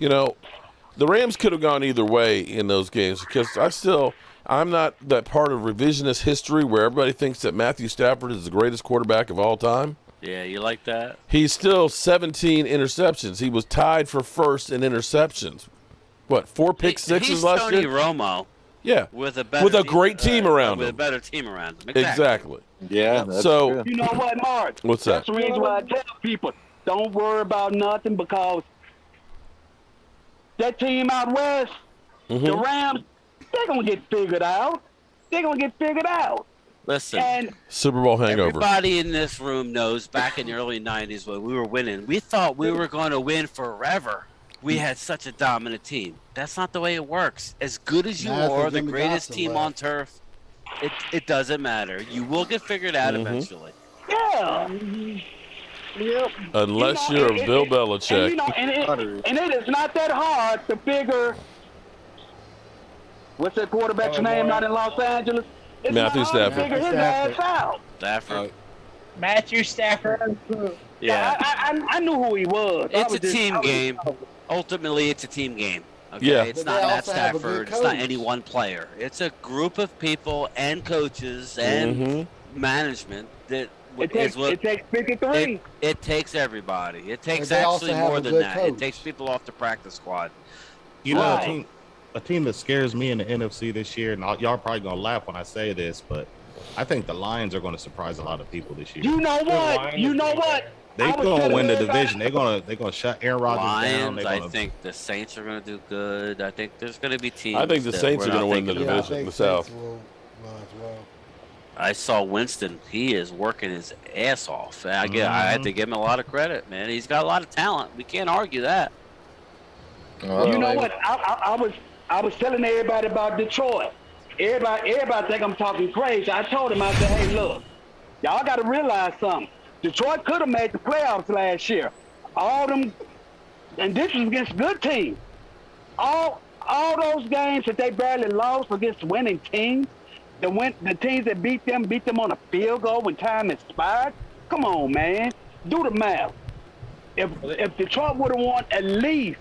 A: the Rams could have gone either way in those games because I'm not that part of revisionist history where everybody thinks that Matthew Stafford is the greatest quarterback of all time.
F: Yeah, you like that?
A: He's still 17 interceptions. He was tied for first in interceptions. 4 pick sixes last year?
F: He's Tony Romo.
A: Yeah.
F: With a
A: great team around him.
F: With a better team around him.
A: Exactly.
B: Yeah, that's true.
G: You know what, Mark?
A: What's that?
G: That's the reason why I tell people, don't worry about nothing because that team out west, the Rams, they're going to get figured out.
F: Listen,
G: and
A: Super Bowl hangover.
F: Everybody in this room knows back in the early 90s when we were winning, we thought we were going to win forever. We had such a dominant team. That's not the way it works. As good as you are, the greatest team on turf, it doesn't matter. You will get figured out eventually.
G: Yeah. Yep.
A: Unless you're Bill Belichick.
G: And it is not that hard to figure. What's that quarterback's name out in Los Angeles? It's
A: Matthew Stafford.
G: Figure his ass out.
F: Stafford.
C: Matthew Stafford.
F: Yeah.
G: I knew who he was.
F: It's a team game. Ultimately, it's a team game. Okay?
A: Yeah.
F: It's not Matt Stafford. It's not any one player. It's a group of people and coaches and management that
G: it takes 53.
F: It takes everybody. It takes actually more than that. Coach. It takes people off the practice squad.
D: You know, a team that scares me in the NFC this year, and y'all probably going to laugh when I say this, but I think the Lions are going to surprise a lot of people this year.
G: You know what?
D: They're going to win the division. They're going to shut Aaron Rodgers down.
F: I think the Saints are going to do good. I think there's going to be teams.
A: I think the Saints are going to win the division, the South.
F: I saw Winston. He is working his ass off. I had to give him a lot of credit, man. He's got a lot of talent. We can't argue that.
G: You know what? I was telling everybody about Detroit. Everybody think I'm talking crazy. I told him, I said, hey, look, y'all got to realize something. Detroit could have made the playoffs last year. All them, and this was against good teams. All those games that they barely lost against winning teams, the teams that beat them on a field goal when time expired. Come on, man, do the math. If Detroit would have won at least,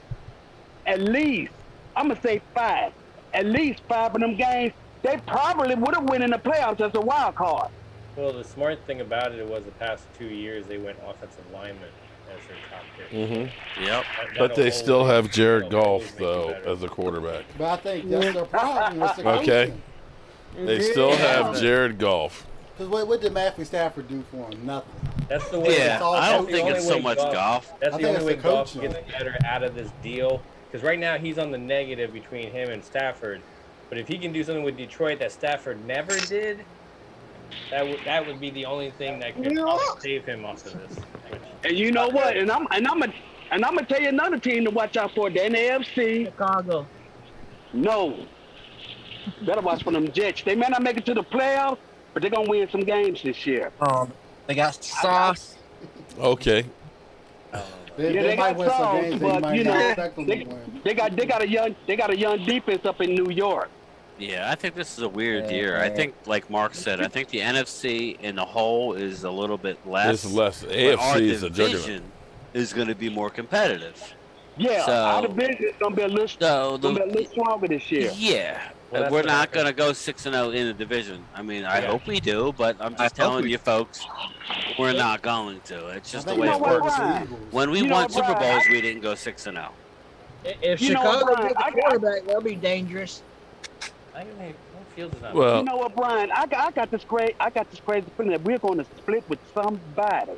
G: I'm gonna say 5, at least 5 of them games, they probably would have won in the playoffs as a wild card.
H: Well, the smart thing about it was the past 2 years they went offensive lineman as their top pick.
F: Yep.
A: But they still have Jared Goff, though, as a quarterback.
E: But I think that's their problem.
A: Okay. They still have Jared Goff.
E: Because what did Matthew Stafford do for him? Nothing.
H: That's the way.
F: Yeah, I don't think it's so much Goff.
H: That's the only way Goff gets better out of this deal. Because right now he's on the negative between him and Stafford. But if he can do something with Detroit that Stafford never did, that would be the only thing that could probably save him off of this.
G: And you know what? And I'm gonna tell you another team to watch out for. The NFC.
C: Chicago.
G: No. Better watch for them Jets. They may not make it to the playoffs, but they're gonna win some games this year.
C: They got sauce.
A: Okay.
E: They
G: got
E: might win some games,
G: but you know, they got a young defense up in New York.
F: Yeah, I think this is a weird year. I think, like Mark said, I think the NFC in the whole is a little bit less.
A: It's less. AFC is a juggernaut.
F: Our division is going to be more competitive.
G: Yeah, our division is going to be a little stronger this year.
F: Yeah. We're not going to go 6-0 in the division. I mean, I hope we do, but I'm just telling you folks, we're not going to. It's just the way it works. When we won Super Bowls, we didn't go 6-0.
C: If Chicago gets a quarterback, they'll be dangerous.
A: Well,
G: you know what, Brian? I got this crazy feeling that we're going to split with somebody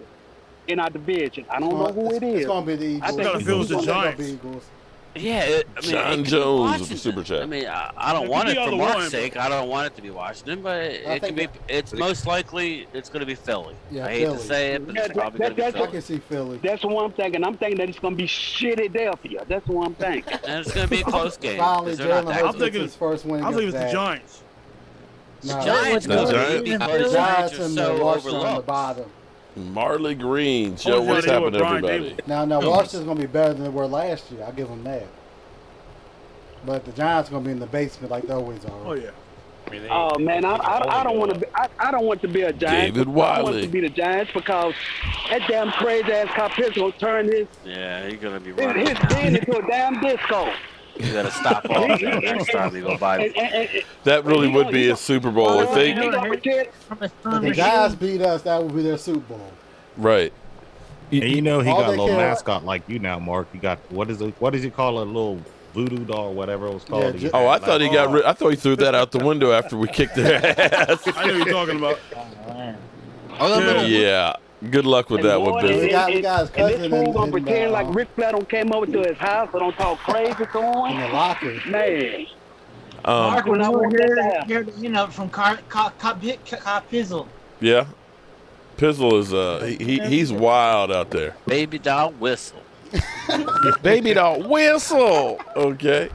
G: in our division. I don't know who it is.
E: It's going to be the Eagles.
G: I think
E: it's
G: the
E: Giants.
F: Yeah,
A: John Jones of the Super Chat.
F: I mean, I don't want it for Mark's sake. I don't want it to be Washington, but it could be. It's most likely it's going to be Philly.
E: Yeah,
F: I hate to say it, but it's probably going to be Philly.
E: I can see Philly.
G: That's what I'm thinking. I'm thinking that it's going to be Philadelphia. That's what I'm thinking.
F: And it's going to be a close game.
E: Finally,
L: I'm thinking
E: his first win.
L: I think it's the Giants.
F: The Giants because
E: the Giants and the Washington on the bottom.
A: Marley Green. Joe, what's happening, everybody?
E: Now, Washington's going to be better than they were last year. I'll give them that. But the Giants are going to be in the basement like they always are.
L: Oh, yeah.
G: Oh man, I don't want to be. I don't want to be a Giant.
A: David Wiley.
G: I want to be the Giants because that damn crazy ass Cowboys gonna turn his.
F: Yeah, he's gonna be running
G: his den into a damn disco.
F: You gotta stop all that next time you go by.
A: That really would be a Super Bowl if they.
E: If the Giants beat us, that would be their Super Bowl.
A: Right.
D: And you know he got a little mascot like you now, Mark. You got what is he call a little voodoo doll, whatever it was called.
A: Yeah, I thought he got rid. I thought he threw that out the window after we kicked their ass.
L: I know what you're talking about.
A: Yeah. Good luck with that one, Billy.
G: And this fool gonna pretend like Rick Flair came over to his house so don't talk crazy to him.
E: In the locker.
G: Man.
C: Mark, when I was here, you know, from Pizzle.
A: Yeah. Pizzle is he's wild out there.
F: Baby doll whistle.
A: Baby doll whistle. Okay.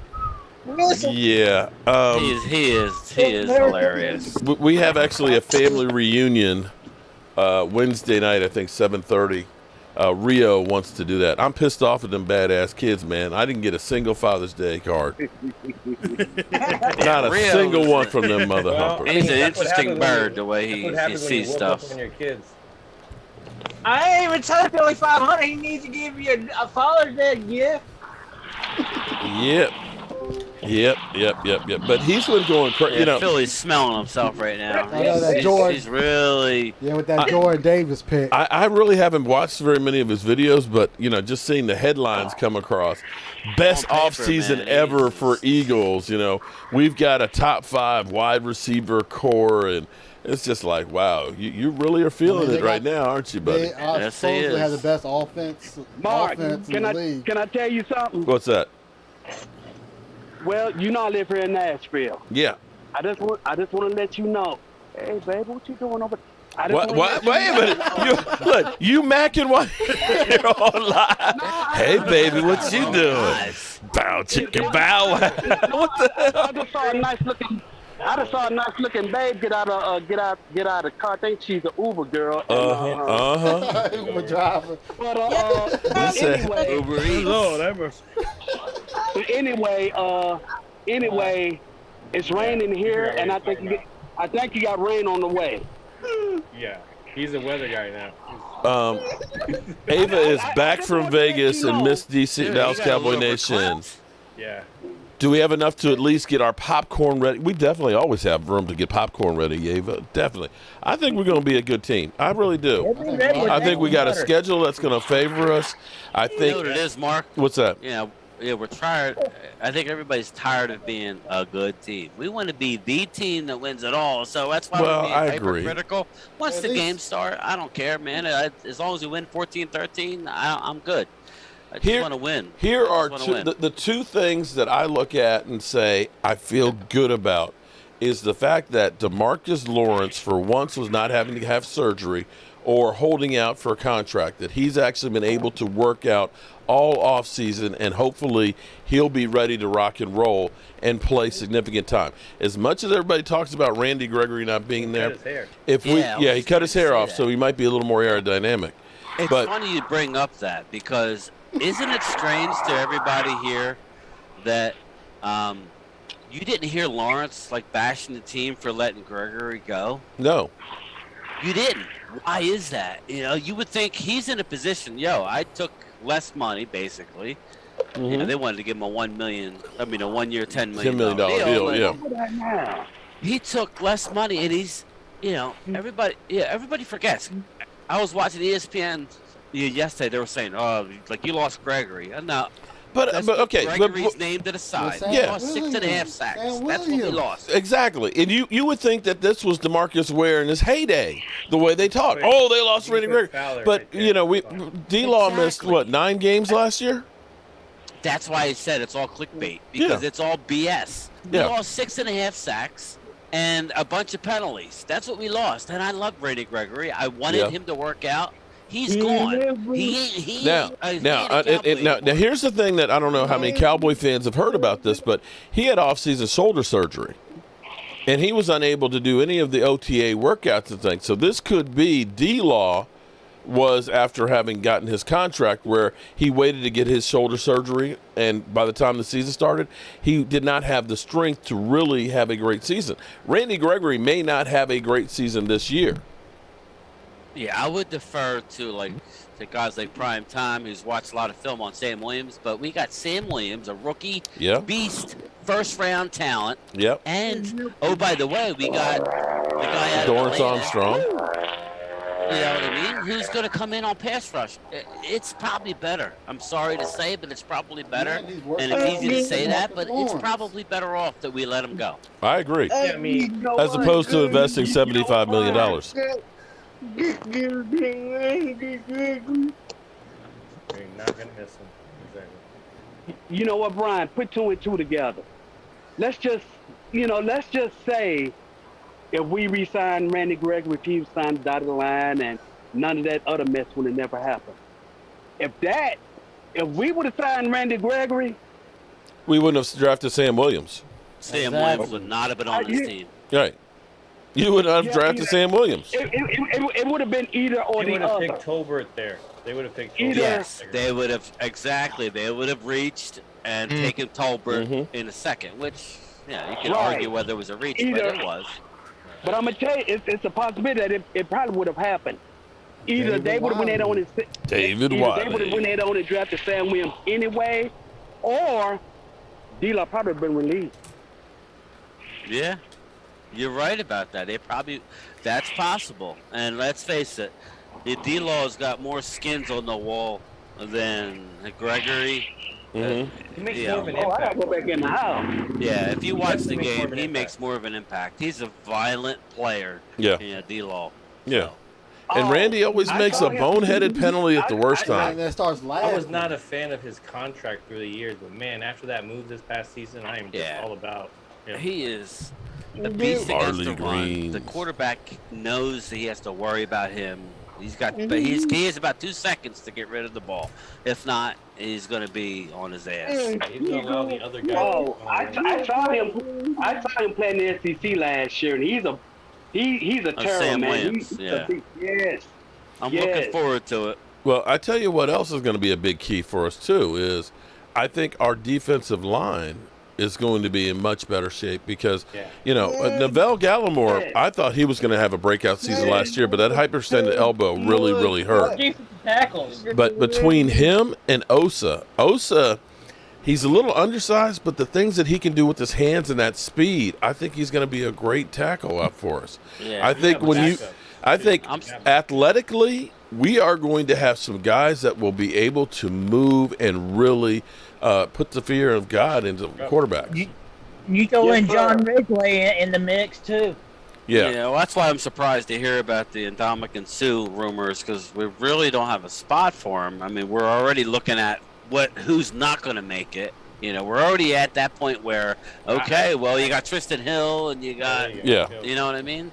A: Yeah.
F: He is hilarious.
A: We have actually a family reunion Wednesday night, I think 7:30. Rio wants to do that. I'm pissed off at them badass kids, man. I didn't get a single Father's Day card. Not a single one from them mother humpers.
F: He's an interesting bird, the way he sees stuff.
H: Your kids.
C: I ain't even told Billy 500 he needs to give you a Father's Day gift.
A: Yep. But he's been going crazy.
F: Philly's smelling himself right now.
E: I know that George.
F: He's really.
E: Yeah, with that Jordan Davis pick.
A: I really haven't watched very many of his videos, but just seeing the headlines come across, best offseason ever for Eagles. We've got a top 5 wide receiver core, and it's just like, wow, you really are feeling it right now, aren't you, buddy?
E: They supposedly have the best offense.
M: Mark,
E: in the league.
M: Can I tell you something?
A: What's that?
M: Well, I live here in Nashville.
A: Yeah.
M: I just want to let you know. Hey, baby, what you doing over there?
A: What? Wait a minute. You macking while you're on live. Hey, baby, what you doing? Bow, chicken, bow. What the hell?
M: I just saw a nice looking babe get out of the car. I think she's an Uber girl.
E: Uber driver.
M: But anyway,
F: Uber Eats.
L: Lord, ever.
M: Anyway, it's raining here, and I think you got rain on the way.
H: Yeah, he's a weather guy now.
A: Ava is back from Vegas and missed DC, Dallas Cowboy Nation.
H: Yeah.
A: Do we have enough to at least get our popcorn ready? We definitely always have room to get popcorn ready, Ava. Definitely. I think we're going to be a good team. I really do. I think we got a schedule that's going to favor us. I think.
F: You know what it is, Mark?
A: What's that?
F: Yeah, we're tired. I think everybody's tired of being a good team. We want to be the team that wins it all. So that's why we're being hypercritical. Once the game starts, I don't care, man. As long as we win 14-13, I'm good. I just want to win.
A: Here are the two things that I look at and say I feel good about is the fact that Demarcus Lawrence, for once, was not having to have surgery or holding out for a contract, that he's actually been able to work out all offseason, and hopefully he'll be ready to rock and roll and play significant time. As much as everybody talks about Randy Gregory not being there, he cut his hair off, so he might be a little more aerodynamic.
F: It's funny you bring up that, because isn't it strange to everybody here that you didn't hear Lawrence bashing the team for letting Gregory go?
A: No.
F: You didn't. Why is that? You would think he's in a position, I took less money, basically.
A: Mm-hmm.
F: They wanted to give him a 1 year, $10
A: $10 million deal, yeah.
F: He took less money, and he's, everybody forgets. I was watching ESPN yesterday. They were saying, you lost Gregory. No.
A: But okay,
F: Gregory's named to the side. He lost 6.5 sacks. That's what we lost.
A: Exactly, and you would think that this was DeMarcus Ware in his heyday, the way they talk. Oh, they lost Randy Gregory, but D-Law missed 9 games last year.
F: That's why I said it's all clickbait, because it's all BS. We lost 6.5 sacks and a bunch of penalties. That's what we lost, and I love Randy Gregory. I wanted him to work out. He's gone. Now,
A: here's the thing that I don't know how many Cowboy fans have heard about this, but he had off-season shoulder surgery, and he was unable to do any of the OTA workouts and things. So this could be D-Law was after having gotten his contract, where he waited to get his shoulder surgery, and by the time the season started, he did not have the strength to really have a great season. Randy Gregory may not have a great season this year.
F: Yeah, I would defer to guys like Prime Time, who's watched a lot of film on Sam Williams, but we got Sam Williams, a rookie beast, first-round talent.
A: Yep.
F: And, by the way, we got the guy out of
A: Dorrance Armstrong.
F: You know what I mean? Who's going to come in on pass rush? It's probably better. I'm sorry to say, but it's probably better. And it's easy to say that, but it's probably better off that we let him go.
A: I agree. As opposed to investing $75 million.
H: You're not gonna miss him. Exactly.
M: You know what, Brian? Put 2 and 2 together. Let's just say, if we re-sign Randy Gregory, if he signed the dotted line, and none of that other mess would have never happened. If we would have signed Randy Gregory,
A: we wouldn't have drafted Sam Williams.
F: Sam Williams would not have been on this team.
A: Right. You would not have drafted Sam Williams.
M: It would have been either or
H: They
M: the
H: would have
M: other.
H: picked Tolbert there. They would have picked Tolbert.
F: Yes, they would have exactly. They would have reached and taken Tolbert in a second, which you can argue whether it was a reach, but it was.
M: But I'm gonna tell you, it's a possibility that it probably would have happened. Either they would have went on and
A: David
M: They
A: Wiley.
M: would have went on and drafted Sam Williams anyway, or D-Law probably been released.
F: Yeah, you're right about that. That's possible. And let's face it, the D-Law's got more skins on the wall than Gregory.
H: He makes more of an impact.
M: I gotta go back in the house.
F: Yeah, if you watch the
H: makes more
F: game,
H: of an
F: he
H: impact.
F: makes more of an impact. He's a violent player.
A: Yeah.
F: D-Law.
A: Yeah. And Randy always makes a boneheaded penalty at the worst time.
E: That starts
H: I
E: laughing.
H: was not a fan of his contract through the years, but man, after that move this past season, I am just all about him.
F: He is a beast against
A: Marley
F: the run.
A: Green.
F: The quarterback knows he has to worry about him. But he has about 2 seconds to get rid of the ball. If not, he's going to be on his ass.
H: He's going to allow the other guy.
M: Oh, I saw him playing the SEC last year, and he's a terror,
F: Sam
M: man.
F: Williams,
M: Yes.
F: I'm looking forward to it.
A: Well, I tell you what else is going to be a big key for us, too, is I think our defensive line is going to be in much better shape because, Neville Gallimore, I thought he was going to have a breakout season last year, but that hyperextended elbow really, really hurt.
C: Defensive tackles.
A: But between him and Osa, he's a little undersized, but the things that he can do with his hands and that speed, I think he's going to be a great tackle up for us.
F: Yeah,
A: I think athletically, we are going to have some guys that will be able to move and really put the fear of God into quarterbacks.
C: You throw in John Ridgway in the mix too.
A: Yeah.
F: Well, that's why I'm surprised to hear about the Ndamukong Suh rumors because we really don't have a spot for him. I mean, we're already looking at who's not going to make it. We're already at that point where, okay, well, you got Tristan Hill and you got, you know what I mean?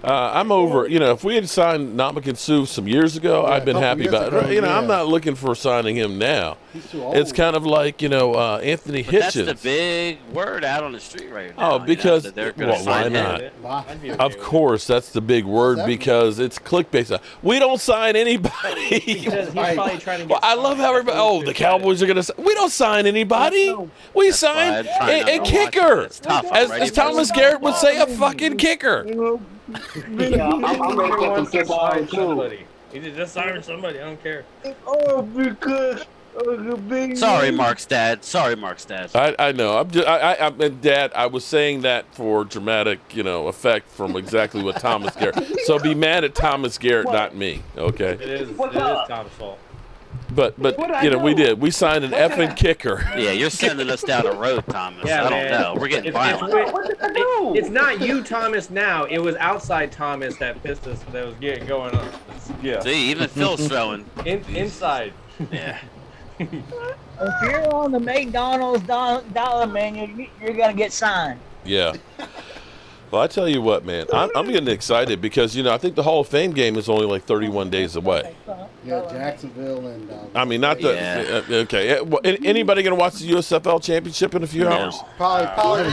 A: I'm over. If we had signed Ndamukong Suh some years ago, I'd been happy about it. I'm not looking for signing him now.
E: He's too old.
A: It's kind of like Anthony Hitchens.
F: That's the big word out on the street right now.
A: Oh, because
F: that they're gonna
A: why
F: sign
A: not?
F: him.
A: Of course, that's the big word because it's clickbait. We don't sign anybody.
H: He's probably trying to get
A: I love how everybody. Oh, the Cowboys are going to. We don't sign anybody. We sign a kicker. As Thomas Garrett would say, a fucking kicker.
M: I'm ready for some football too.
H: Somebody. He just signed somebody. I don't care.
K: Oh, because of the big.
F: Sorry, Mark's dad.
A: I know. I'm Dad. I was saying that for dramatic, effect from exactly what Thomas Garrett. So be mad at Thomas Garrett, not me. Okay.
H: It is Tom's fault.
A: But we did. We signed an effing kicker.
F: Yeah, you're sending us down a road, Thomas.
H: Yeah,
F: I don't know. We're getting violent.
H: It's not you, Thomas. Now it was outside Thomas that pissed us. That was getting going on.
A: Yeah.
F: See, even Phil's throwing
H: inside.
F: Yeah.
C: If you're on the McDonald's dollar menu, you're gonna get signed.
A: Yeah. Well, I tell you what, man, I'm getting excited because I think the Hall of Fame game is only like 31 days away.
E: Yeah, Jacksonville and.
A: I mean, not the okay. Anybody gonna watch the USFL Championship in a few hours?
E: Probably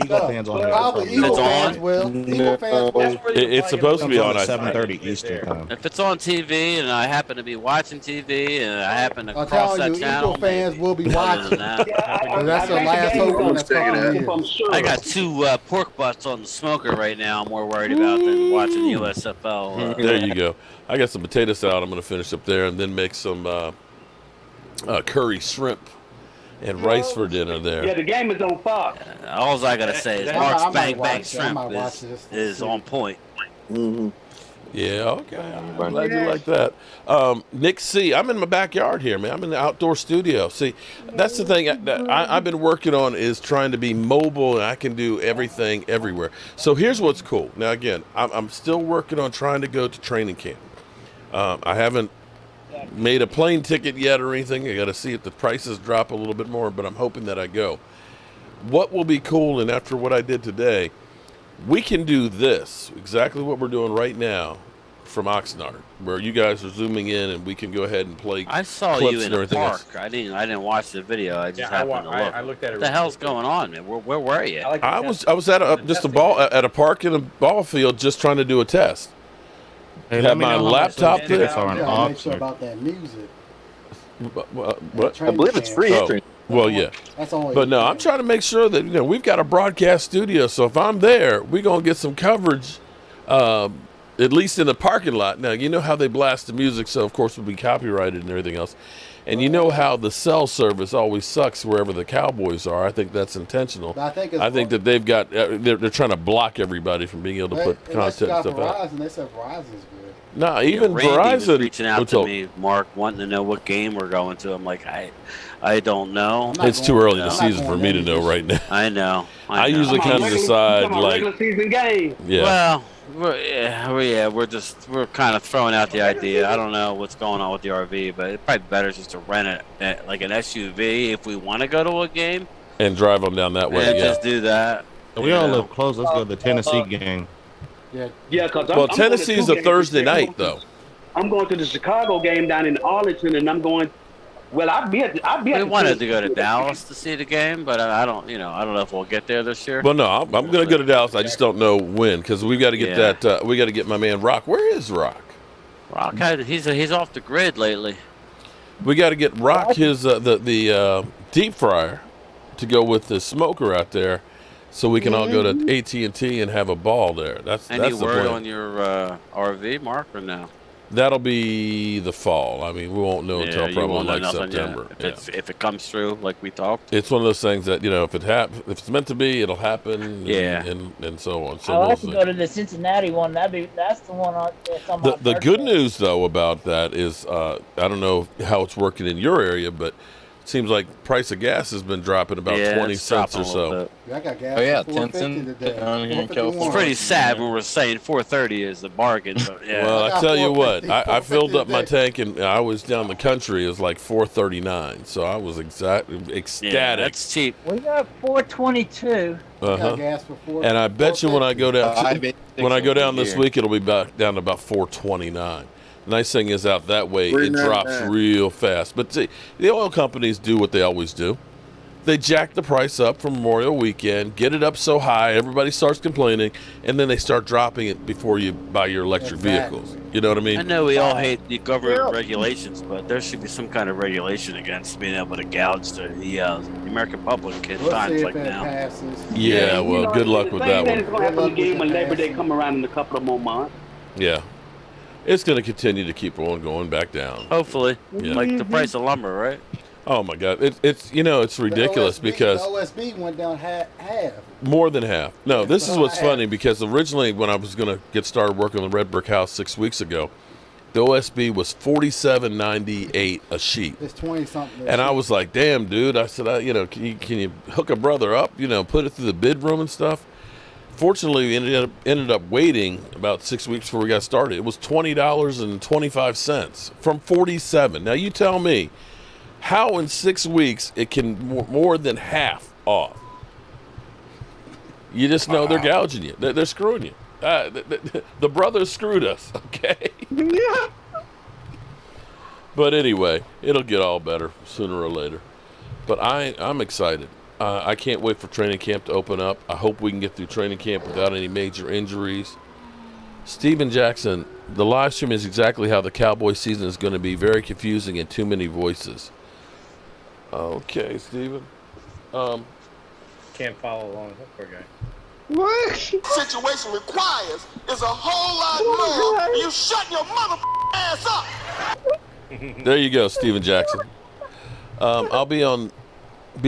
D: Eagle fans on.
E: Probably Eagle fans will. Eagle fans will.
A: It's supposed to be on
D: 7:30 Eastern time.
F: If it's on TV and I happen to be watching TV and I happen to
E: I'm
F: cross
E: telling
F: that
E: you,
F: channel,
E: Eagle fans will be
F: other
E: watching.
F: than that,
E: That's the last hope on that couple
F: I got 2 pork butts on the smoker right now. I'm more worried about than watching the USFL.
A: There you go. I got some potato salad I'm going to finish up there and then make some curry shrimp and rice for dinner there.
M: Yeah, the game is on Fox.
F: All I got to say is Mark's Bang Bang Shrimp is on point.
J: Mm-hmm.
A: Yeah, okay. I'm glad you like that. Nick C., I'm in my backyard here, man. I'm in the outdoor studio. See, that's the thing that I've been working on is trying to be mobile and I can do everything everywhere. So here's what's cool. Now, again, I'm still working on trying to go to training camp. I haven't made a plane ticket yet or anything. I got to see if the prices drop a little bit more, but I'm hoping that I go. What will be cool, and after what I did today, we can do this, exactly what we're doing right now, from Oxnard, where you guys are zooming in and we can go ahead and play.
F: I saw
A: clips
F: you in
A: and
F: the
A: everything
F: park.
A: else.
F: I didn't watch the video. I just happened to look.
H: I looked at it.
F: What the hell's going on, man? Where were you?
A: I was at a park in a ball field just trying to do a test.
D: Hey,
A: Had my laptop there.
E: Make sure about that music.
A: What?
J: I believe it's free entry.
A: Well, yeah.
E: That's only.
A: But no, I'm trying to make sure that we've got a broadcast studio. So if I'm there, we're gonna get some coverage, at least in the parking lot. Now you know how they blast the music, so of course it'll be copyrighted and everything else. And you know how the cell service always sucks wherever the Cowboys are. I think that's intentional.
E: I think
A: that they've got they're trying to block everybody from being able to put content and stuff out.
E: They said Verizon's good.
A: No, even
F: Randy
A: Verizon
F: was reaching out to me, Mark, wanting to know what game we're going to. I'm like, I don't know.
A: It's too early in the season for me to know right now.
F: I know.
A: I usually kind of decide like
M: regular season game.
A: Yeah.
F: Well, we're kind of throwing out the idea. I don't know what's going on with the RV, but it's probably better just to rent it like an SUV if we want to go to a game
A: and drive them down that way.
F: And
A: yeah,
F: just do that.
D: We all live close. Let's go to the Tennessee game.
M: Yeah, because
A: well, Tennessee's a Thursday night though.
M: I'm going to the Chicago game down in Arlington, and I'm going. Well, I'd be at.
F: We wanted to go to Dallas to see the game, but I don't know if we'll get there this year.
A: Well, no, I'm going to go to Dallas. I just don't know when because we've got to get that. We got to get my man Rock. Where is Rock?
F: Rock, he's off the grid lately.
A: We got to get Rock his the deep fryer to go with the smoker out there, so we can all go to AT&T and have a ball there. That's
F: Any
A: the
F: word
A: plan.
F: on your RV, Mark, or no?
A: That'll be the fall. I mean, we won't know until probably like September.
F: If it comes through like we talked.
A: It's one of those things that if if it's meant to be, it'll happen. And so on. So
C: I'll have to go to the Cincinnati one. That's the one that's on my
A: the good news though about that is I don't know how it's working in your area, but it seems like price of gas has been dropping about 20 cents or so.
E: I got gas.
J: 10 cents down here in California.
F: It's pretty sad when we're saying 430 is the bargain. But
A: Well, I tell you what, I filled up my tank and I was down the country. It was like 439, so I was ecstatic.
F: Yeah, that's cheap.
C: We got 422.
E: Gas for 4.
A: And I bet you when I go down this week, it'll be back down to about 429. Nice thing is out that way, it drops real fast. But see, the oil companies do what they always do. They jack the price up for Memorial Weekend, get it up so high, everybody starts complaining, and then they start dropping it before you buy your electric vehicles. You know what I mean?
F: I know we all hate the government regulations, but there should be some kind of regulation against being able to gouge the American public in times like now.
A: Yeah, well, good luck with that one.
M: It's going to happen again when Labor Day come around in a couple of more months.
A: Yeah. It's going to continue to keep going back down.
F: Hopefully.
A: Yeah.
F: Like the price of lumber, right?
A: Oh, my God. It's ridiculous because
E: the OSB went down half.
A: More than half. No, this is what's funny because originally when I was going to get started working on the Red Brick House 6 weeks ago, the OSB was $47.98 a sheet.
E: It's 20-something.
A: And I was like, damn, dude. I said, can you hook a brother up, put it through the bid room and stuff? Fortunately, we ended up waiting about 6 weeks before we got started. It was $20.25 from $47. Now, you tell me how in 6 weeks it can more than half off. You just know they're gouging you. They're screwing you. The brothers screwed us, okay?
K: Yeah.
A: But anyway, it'll get all better sooner or later. But I'm excited. I can't wait for training camp to open up. I hope we can get through training camp without any major injuries. Steven Jackson, the live stream is exactly how the Cowboys season is going to be. Very confusing and too many voices. Okay, Steven.
H: Can't follow along. That poor guy.
K: What?
N: Situation requires is a whole lot more. You shut your mother ass up.
A: There you go, Steven Jackson. I'll be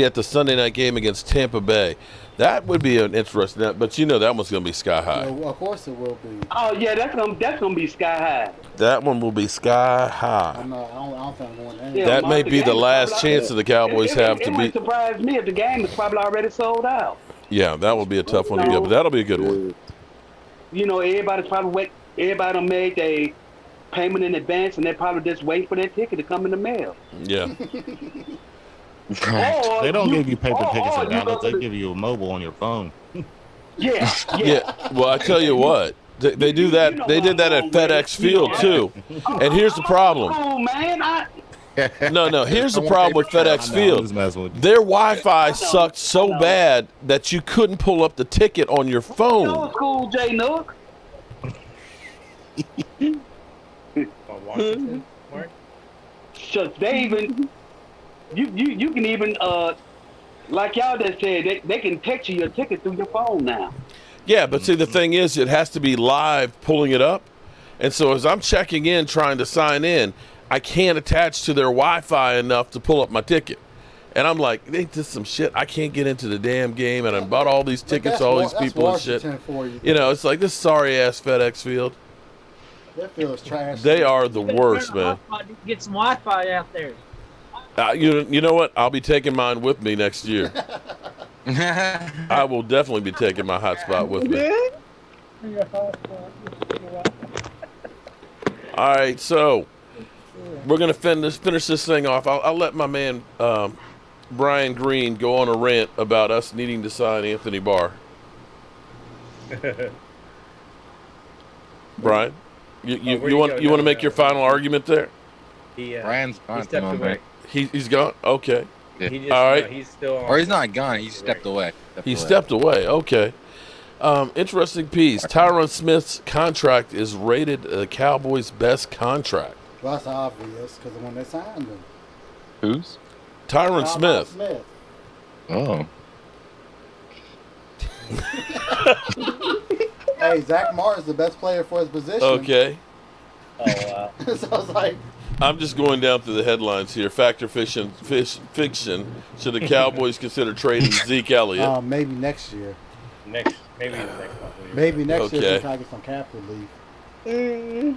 A: at the Sunday night game against Tampa Bay. That would be an interesting, but that one's going to be sky high.
E: Yeah, of course it will be.
M: Oh yeah, that's gonna be sky high.
A: That one will be sky high.
E: I don't think I'm going there.
M: Yeah,
A: that may be the last chance that the Cowboys have to beat.
M: It wouldn't surprise me if the game is probably already sold out.
A: Yeah, that will be a tough one to get, but that'll be a good one.
M: Everybody's probably everybody made a payment in advance, and they're probably just waiting for their ticket to come in the mail.
A: Yeah.
D: They don't give you paper tickets and downloads. They give you a mobile on your phone.
M: Yeah.
A: Well, I tell you what, They do that. They did that at FedEx Field too. And here's the problem.
M: Oh man,
A: No. Here's the problem with FedEx Field. Their Wi-Fi sucked so bad that you couldn't pull up the ticket on your phone.
M: that was cool, J Nook.
H: Washington, Mark?
M: So they even you can even like y'all just said, they can text you your ticket through your phone now.
A: Yeah, but see, the thing is, it has to be live pulling it up. And so as I'm checking in, trying to sign in, I can't attach to their Wi-Fi enough to pull up my ticket. And I'm like, ain't this some shit? I can't get into the damn game, and I bought all these tickets to all these people and shit. You know, it's like this sorry-ass FedEx Field.
E: That field's trash.
A: They are the worst, man.
C: Get some Wi-Fi out there.
A: You know what? I'll be taking mine with me next year. I will definitely be taking my hotspot with me. All right, so we're gonna finish this thing off. I'll let my man Brian Green go on a rant about us needing to sign Anthony Barr. Brian, you want to make your final argument there?
B: Brian's gone.
H: He stepped away.
A: He's gone. Okay.
H: All
A: right.
H: He's still on.
B: Or he's not gone. He stepped away.
A: Stepped away. Okay. Interesting piece. Tyron Smith's contract is rated the Cowboys' best contract.
E: Well, that's obvious because when they signed him.
B: Who's?
A: Tyron Smith.
B: Oh.
E: Hey, Zach Martin's the best player for his position.
A: Okay.
C: Oh, wow.
E: So I was like,
A: I'm just going down through the headlines here. Factor fiction. Should the Cowboys consider trading Zeke Elliott?
E: maybe next year.
H: Maybe the next couple years.
E: Maybe next year
A: Okay.
E: they try to get some cap relief.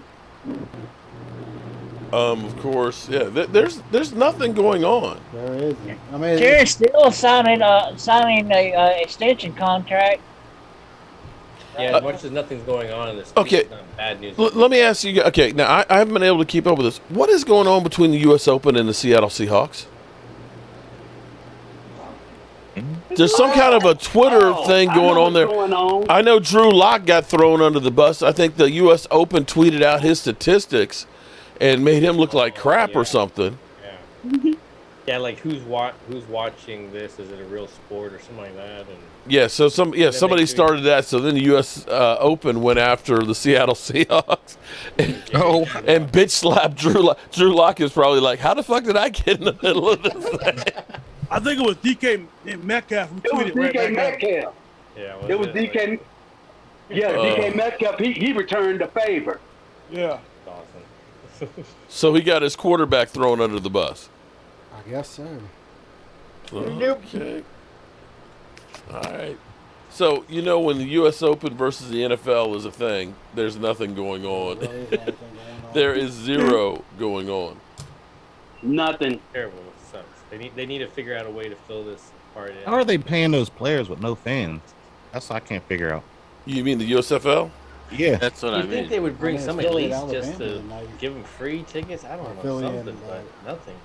A: Of course, yeah. There's nothing going on.
E: There isn't. I mean,
C: Jerry's still signing a extension contract.
H: Yeah, as much as nothing's going on in this.
A: Okay.
H: It's not bad news.
A: Let me ask you. Okay, now I haven't been able to keep up with this. What is going on between the U.S. Open and the Seattle Seahawks? There's some kind of a Twitter thing going on there. I know Drew Lock got thrown under the bus. I think the U.S. Open tweeted out his statistics and made him look like crap or something.
H: Yeah. Yeah, like who's watching this? Is it a real sport or something like that? And
A: Yeah, so somebody started that. So then the U.S. Open went after the Seattle Seahawks, and bitch slapped Drew Lock. Drew Lock is probably like, how the fuck did I get in the middle of this thing?
L: I think it was DK Metcalf who tweeted
M: It was DK Metcalf.
H: Yeah,
M: it was DK. Yeah, DK Metcalf. He returned the favor.
L: Yeah.
H: Awesome.
A: So he got his quarterback thrown under the bus.
E: I guess so.
A: Okay. All right. So, when the U.S. Open versus the NFL is a thing, there's nothing going on. There is zero going on.
M: Nothing.
H: Terrible. It sucks. They need to figure out a way to fill this part in.
D: How are they paying those players with no fans? That's what I can't figure out.
A: You mean the USFL?
D: Yeah.
F: That's what I
H: You
F: mean.
H: think they would bring some at
E: Philly,
H: least just
E: Alabama,
H: to
E: like,
H: give them free tickets? I don't know,
E: Philly
H: something,
E: and,
H: but nothing.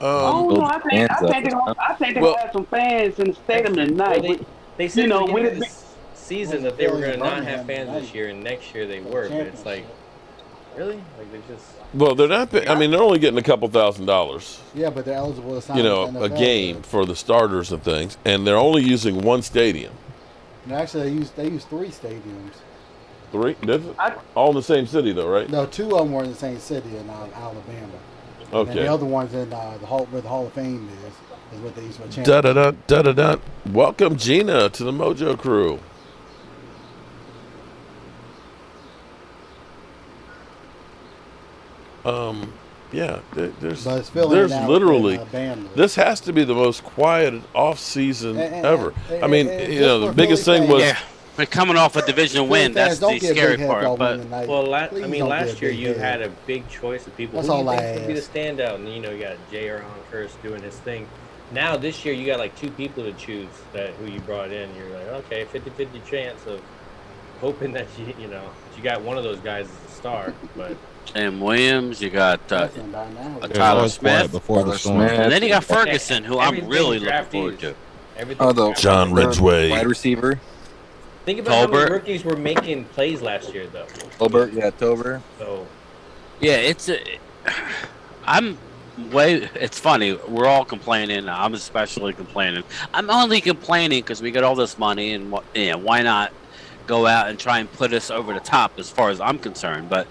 M: no, I think they're gonna have some fans in the stadium tonight.
H: Well, they said at the
M: with
H: end of
M: it.
H: this season that they were going to not have fans this year, and next year they were. But it's like, really? Like they just.
A: Well, they're not. I mean, they're only getting a couple $1,000s.
E: Yeah, but they're eligible to sign with the
A: a
E: NFL,
A: game for the starters and things, and they're only using one stadium.
E: No, actually, they use 3 stadiums.
A: 3? All in the same city, though, right?
E: No, 2 of them were in the same city in Alabama.
A: Okay.
E: And the other one's in where the Hall of Fame is what they use for championship.
A: Da-da-da. Welcome, Gina, to the Mojo Crew. Yeah, there's literally, this has to be the most quiet off-season ever. I mean, the biggest thing was...
F: Yeah, but coming off a divisional win, that's the scary part. But
H: last year you had a big choice of people.
E: That's
H: who
E: all
H: you
E: I
H: think could be the
E: ask.
H: standout? And you got J.R. Honkhurst doing his thing. Now this year you got like 2 people to choose who you brought in. You're like, okay, 50-50 chance of hoping that you got one of those guys as a star, but.
F: Sam Williams, you got Tyler Smith, and then you got Ferguson, who I'm really looking forward to.
A: John Ridgway.
B: Wide receiver.
H: Think about how many rookies were making plays last year, though.
B: Tolbert, yeah, Tolbert.
H: So,
F: yeah, it's funny. We're all complaining. I'm especially complaining. I'm only complaining because we got all this money, and why not go out and try and put us over the top as far as I'm concerned. But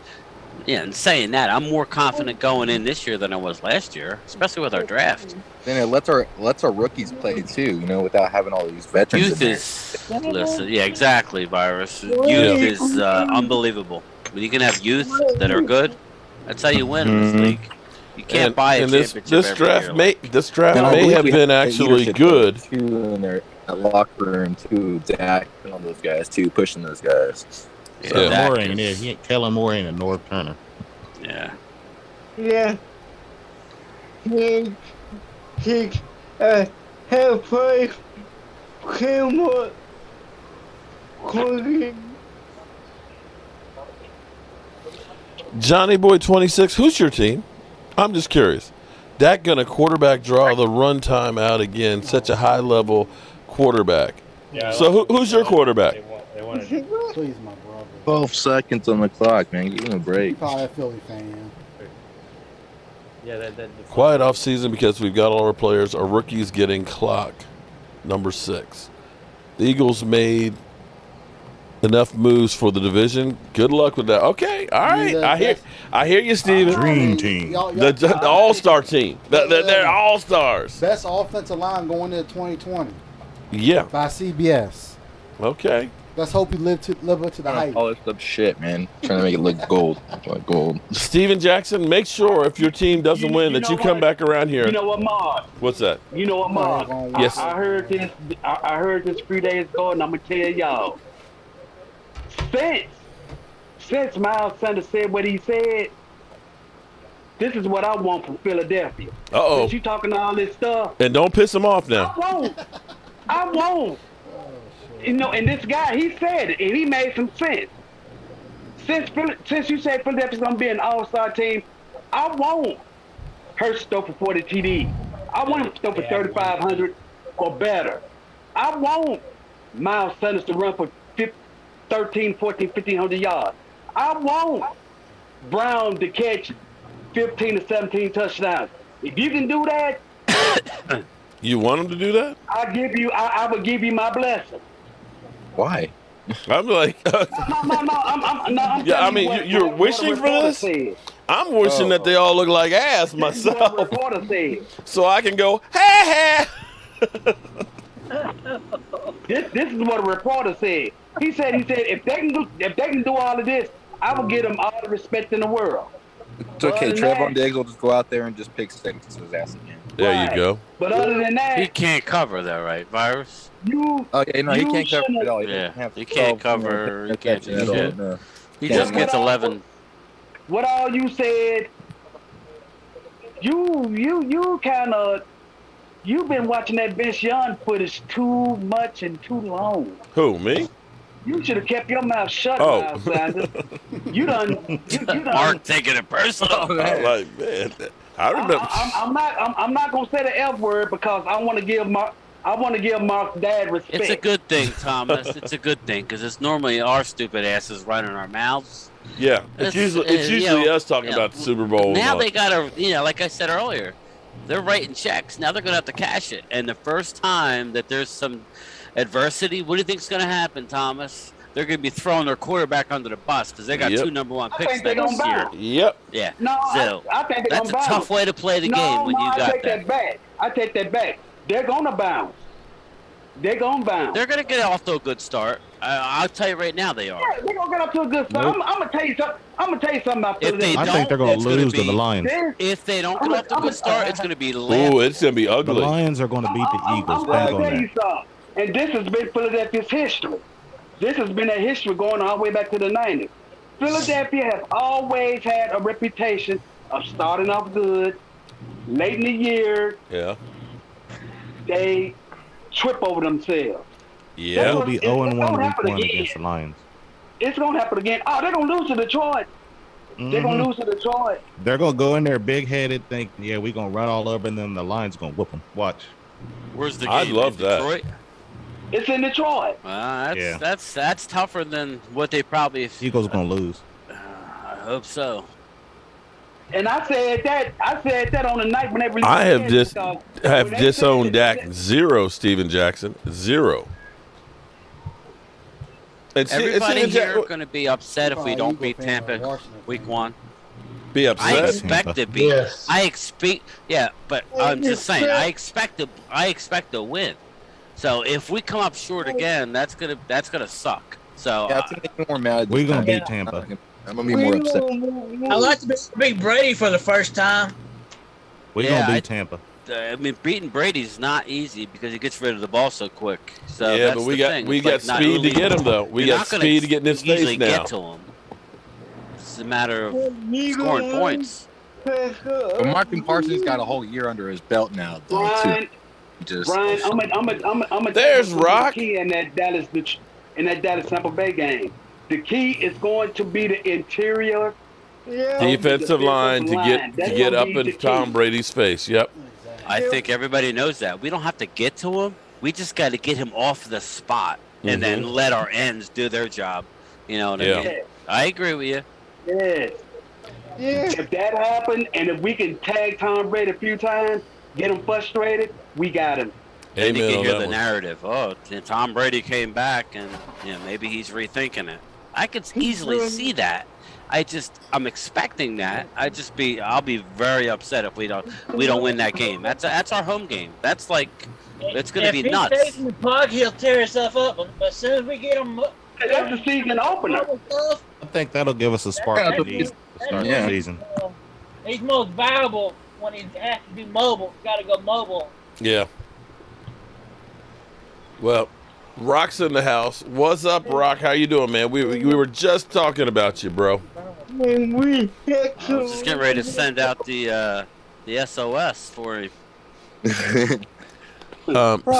F: yeah, and saying that, I'm more confident going in this year than I was last year, especially with our draft.
B: Then it lets our rookies play too, without having all these veterans.
F: Yeah, exactly, Virus. Youth is unbelievable. When you can have youth that are good, that's how you win in this league. You can't buy a championship
A: this draft may have been actually good.
B: Too in their locker room too, Dak and all those guys too, pushing those guys.
D: Yeah, Moore ain't there. He ain't Kellen Moore ain't a North Turner.
F: Yeah.
K: Yeah. He have played him up.
A: Johnny Boy 26, who's your team? I'm just curious. Dak gonna quarterback draw the run time out again, such a high level quarterback.
H: Yeah,
A: so who's your quarterback?
E: Please, my brother.
B: 12 seconds on the clock, man. Give him a break.
E: Probably a Philly fan.
H: Yeah,
A: Quiet off season because we've got all our players. Our rookies getting clocked. Number 6. The Eagles made enough moves for the division. Good luck with that. Okay, all right. I hear you, Steven.
D: Dream team.
A: The all-star team. They're all-stars.
E: Best offensive line going into 2020.
A: Yeah.
E: By CBS.
A: Okay.
E: Let's hope he live up to the hype.
B: All this stuff shit, man. Trying to make it look gold. Like gold.
A: Steven Jackson, make sure if your team doesn't win that you come back around here.
M: You know what, Mark?
A: What's that?
M: You know what, Mark?
A: Yes.
M: I heard this. I heard this 3 days ago, and I'm gonna tell y'all. Since Miles Sanders said what he said, this is what I want from Philadelphia.
A: Uh-oh.
M: Since you talking all this stuff.
A: And don't piss him off now.
M: I won't. And this guy, he said it, and he made some sense. Since you said Philadelphia's going to be an all-star team, I won't Hurts throw for 40 TD. I want him to throw for 3,500 or better. I want Miles Sanders to run for 13, 14, 1,500 yards. I want Brown to catch 15 to 17 touchdowns. If you can do that,
A: you want him to do that?
M: I would give you my blessing.
B: Why?
A: I'm like,
M: no.
A: yeah, I mean, you're wishing for this? I'm wishing that they all look like ass myself. So I can go, hey.
M: This is what a reporter said. He said if they can do all of this, I will give them all the respect in the world.
B: It's okay. Trevon Diggs will just go out there and just pick six to his ass again.
A: There you go.
M: But other than that,
F: he can't cover that, right, Virus?
B: He can't cover it all.
F: He can't cover. He can't do shit. No. He just gets 11.
M: What all you said? You kind of. You've been watching that Vince Young footage too much and too long.
A: Who, me?
M: You should have kept your mouth shut, Miles Sanders. You done.
F: Mark taking it personal.
A: I'm like, man, I remember.
M: I'm not gonna say the F word because I want to give Mark's dad respect.
F: It's a good thing, Thomas. It's a good thing because it's normally our stupid asses running our mouths.
A: Yeah, it's usually us talking about the Super Bowl.
F: Now they gotta, like I said earlier, they're writing checks. Now they're gonna have to cash it. And the first time that there's some adversity, what do you think's gonna happen, Thomas? They're gonna be throwing their quarterback under the bus because they got 2 number 1 picks next year.
A: Yep.
F: Yeah.
M: No,
F: so
M: I think
F: that's a tough way to play the game when you got
M: I take that back. I take that back. They're gonna bounce. They're gonna bounce.
F: They're gonna get off to a good start. I'll tell you right now, they are.
M: Yeah, they're gonna get off to a good start.
F: Nope.
M: I'm gonna tell you something about
D: I think they're gonna lose to the Lions.
F: If they don't get off to a good start, it's gonna be left.
A: Ooh, it's gonna be ugly.
D: The Lions are gonna beat the Eagles.
M: I'm gonna tell you something. And this has been Philadelphia's history. This has been a history going all the way back to the 90s. Philadelphia has always had a reputation of starting off good, late in the year.
A: Yeah.
M: They trip over themselves.
A: Yeah.
D: They'll be 0-1 week 1 against the Lions.
M: It's going to happen again. Oh, they're going to lose to Detroit. They're going to lose to Detroit.
D: They're going to go in there big-headed, think, yeah, we're going to run all over them. The Lions going to whoop them. Watch.
F: Where's the game?
A: I'd love that.
F: Detroit?
M: It's in Detroit.
F: That's tougher than what they probably.
D: Eagles gonna lose.
F: I hope so.
M: And I said that on the night when they released.
A: I have disowned Dak 0, Steven Jackson 0. And
F: everybody here going to be upset if we don't beat Tampa week 1.
A: Be upset.
F: I expect to be. Yes. But I'm just saying. I expect to win. So if we come up short again, that's gonna suck. So
B: I think more mad.
D: We're gonna beat Tampa.
B: I'm gonna be more upset.
C: I like to beat Brady for the first time.
D: We're gonna beat Tampa.
F: I mean, beating Brady's not easy because he gets rid of the ball so quick. So
A: yeah, but we got speed to get him though. We got speed to get in his face now.
F: Get to him. It's a matter of scoring points.
B: But Martin Parsons got a whole year under his belt now, though.
M: Brian, I'm
A: There's Rock.
M: The key in that Dallas Tampa Bay game. The key is going to be the interior
A: defensive line to get up in Tom Brady's face. Yep.
F: I think everybody knows that. We don't have to get to him. We just got to get him off the spot and then let our ends do their job. You know what I mean? I agree with you.
M: Yeah. If that happened, and if we can tag Tom Brady a few times, get him frustrated, we got him.
F: And you can hear the narrative. Oh, Tom Brady came back, and maybe he's rethinking it. I could easily see that. I'm expecting that. I'll be very upset if we don't win that game. That's our home game. That's like it's going to be nuts.
C: If he stays in the pod, he'll tear himself up. But as soon as we get him,
M: that's the season opener.
D: I think that'll give us a spark we need to start the season.
C: He's most valuable when he has to be mobile. Got to go mobile.
A: Yeah. Well, Rock's in the house. What's up, Rock? How you doing, man? We were just talking about you, bro.
F: I was just getting ready to send out the SOS for him.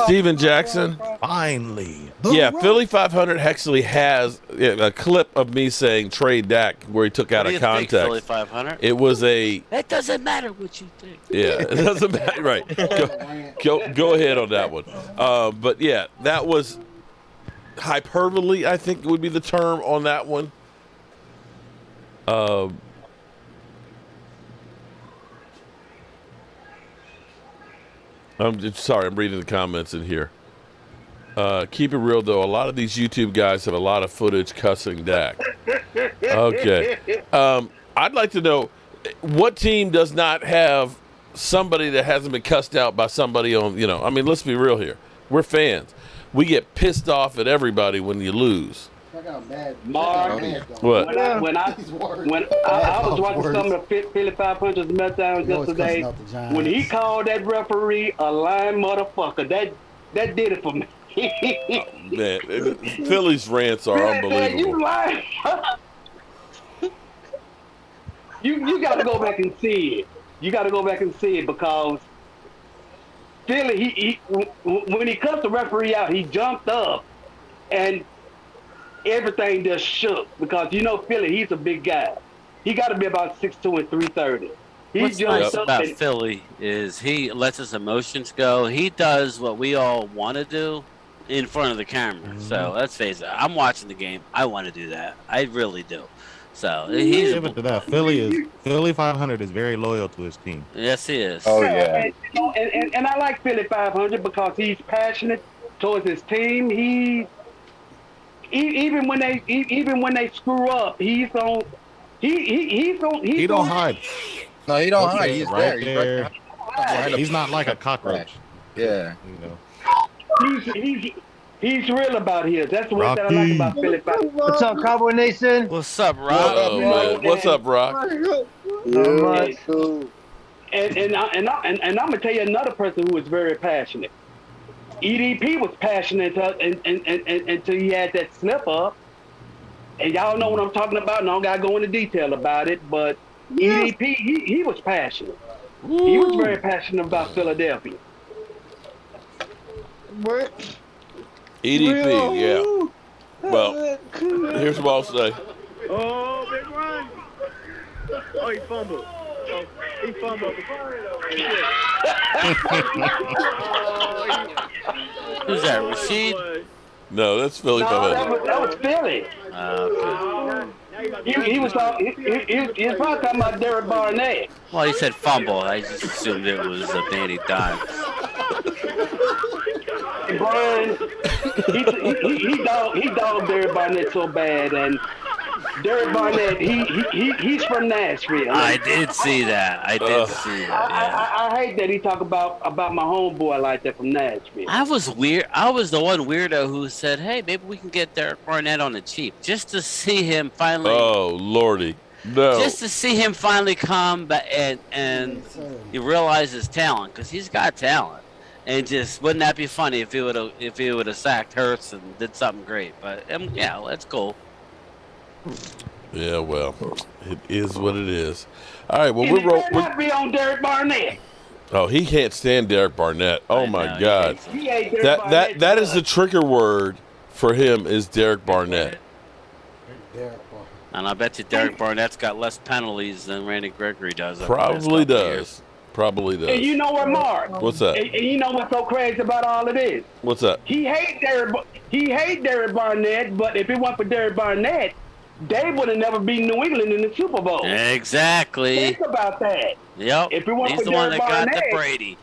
A: Steven Jackson.
D: Finally.
A: Philly 500 actually has a clip of me saying trade Dak where he took out of context.
F: Philly 500?
A: It was a.
F: It doesn't matter what you think.
A: Yeah, it doesn't matter. Right. Go ahead on that one. But yeah, that was hyperbole, I think would be the term on that one. I'm sorry, I'm reading the comments in here. Keep it real, though. A lot of these YouTube guys have a lot of footage cussing Dak. Okay. I'd like to know, what team does not have somebody that hasn't been cussed out by somebody on, I mean, let's be real here. We're fans. We get pissed off at everybody when you lose.
M: Mark,
A: what?
M: When I was watching some of the Philly 500's meltdowns yesterday, when he called that referee a lying motherfucker, that did it for me.
A: Man, Philly's rants are unbelievable.
M: You lying? You got to go back and see it. You got to go back and see it because Philly, when he cussed the referee out, he jumped up and everything just shook because Philly, he's a big guy. He got to be about 6'2" and 330.
F: What's nice about Philly is he lets his emotions go. He does what we all want to do in front of the camera. So let's face it, I'm watching the game. I want to do that. I really do. So he's
D: give it to that. Philly 500 is very loyal to his team.
F: Yes, he is.
B: Oh yeah.
M: And I like Philly 500 because he's passionate towards his team. Even when they screw up, he don't
D: hide.
B: No, he don't hide. He's
D: right
B: there.
D: He's not like a cockroach.
B: Yeah.
M: He's real about his. That's the one that I like about Philly 500.
C: What's up, Cowboy Nation?
F: What's up, Rock?
A: What's up, Rock?
M: And I'm gonna tell you another person who was very passionate. EDP was passionate until he had that slip up, and y'all know what I'm talking about. And I don't gotta go into detail about it, but EDP he was passionate. Woo. He was very passionate about Philadelphia.
K: What?
A: EDP, yeah. Well, here's what I'll say.
K: Oh, big run! Oh, he fumbled. Oh, he fumbled.
F: Who's that, Rashid?
A: No, that's Philly 500.
M: That was Philly. He was talking. He was probably talking about Derek Barnett.
F: Well, he said fumble. I just assumed it was Danny Dimes.
M: Brian, he dogged Derek Barnett so bad, and Derek Barnett, he's from Nashville.
F: I did see that. I did see that. Yeah.
M: I hate that he talk about my homeboy like that from Nashville.
F: I was weird. I was the one weirdo who said, "Hey, maybe we can get Derek Barnett on the cheap, just to see him finally."
A: Oh lordy, no!
F: Just to see him finally come back and you realize his talent, because he's got talent. And just wouldn't that be funny if he would have sacked Hurts and did something great? But yeah, that's cool.
A: Yeah, well, it is what it is. All right, well
M: We're be on Derek Barnett.
A: Oh, he can't stand Derek Barnett. Oh my God,
M: He ain't Derek Barnett.
A: that is the trigger word for him is Derek Barnett.
F: And I bet you Derek Barnett's got less penalties than Randy Gregory does.
A: Probably does. Probably does.
M: And you know what, Mark?
A: What's that?
M: And you know what's so crazy about all of this?
A: What's that?
M: He hate Derek Barnett, but if it weren't for Derek Barnett, they would have never beat New England in the Super Bowl.
F: Exactly.
M: Think about that.
F: Yep.
M: If it weren't
F: He's
M: for
F: the one that
M: Derek
F: got
M: Barnett,
F: the Brady.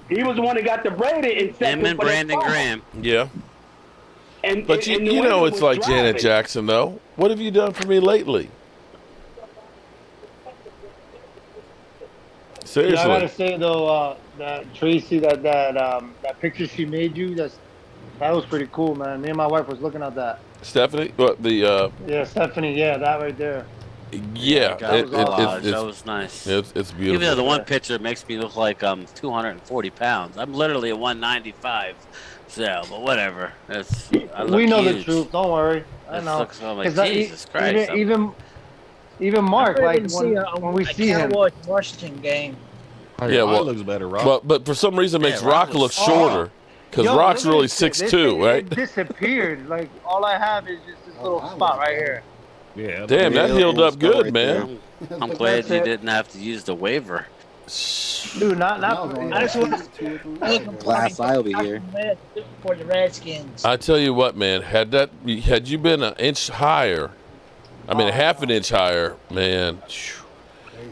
M: He was the one that got the Brady and set
F: Him and Brandon Graham.
A: Yeah. But
M: and
A: you
M: New
A: know
M: England
A: it's
M: was
A: like Janet
M: driving.
A: Jackson though. What have you done for me lately? Seriously.
K: Yeah, I gotta say though, that Tracy, that picture she made you, that was pretty cool, man. Me and my wife was looking at that.
A: Stephanie, what the?
K: Yeah, Stephanie. Yeah, that right there.
A: Yeah,
F: that was nice.
A: It's beautiful.
F: Even though the one picture makes me look like I'm 240 pounds. I'm literally a 195. So, but whatever.
K: We know the truth. Don't worry. I know.
F: I'm like, Jesus Christ.
K: Even Mark, like when we see him.
C: Cowboys Washington game.
A: Yeah, well,
D: looks better, Rock.
A: But for some reason, it makes Rock look shorter because Rock's really 6'2", right?
K: It disappeared. Like all I have is just this little spot right here.
D: Yeah.
A: Damn, that healed up good, man.
F: I'm glad you didn't have to use the waiver.
K: Dude, not.
C: I just want
B: Glass eye over here.
C: for the Redskins.
A: I tell you what, man. Had you been an inch higher, I mean, a half an inch higher, man,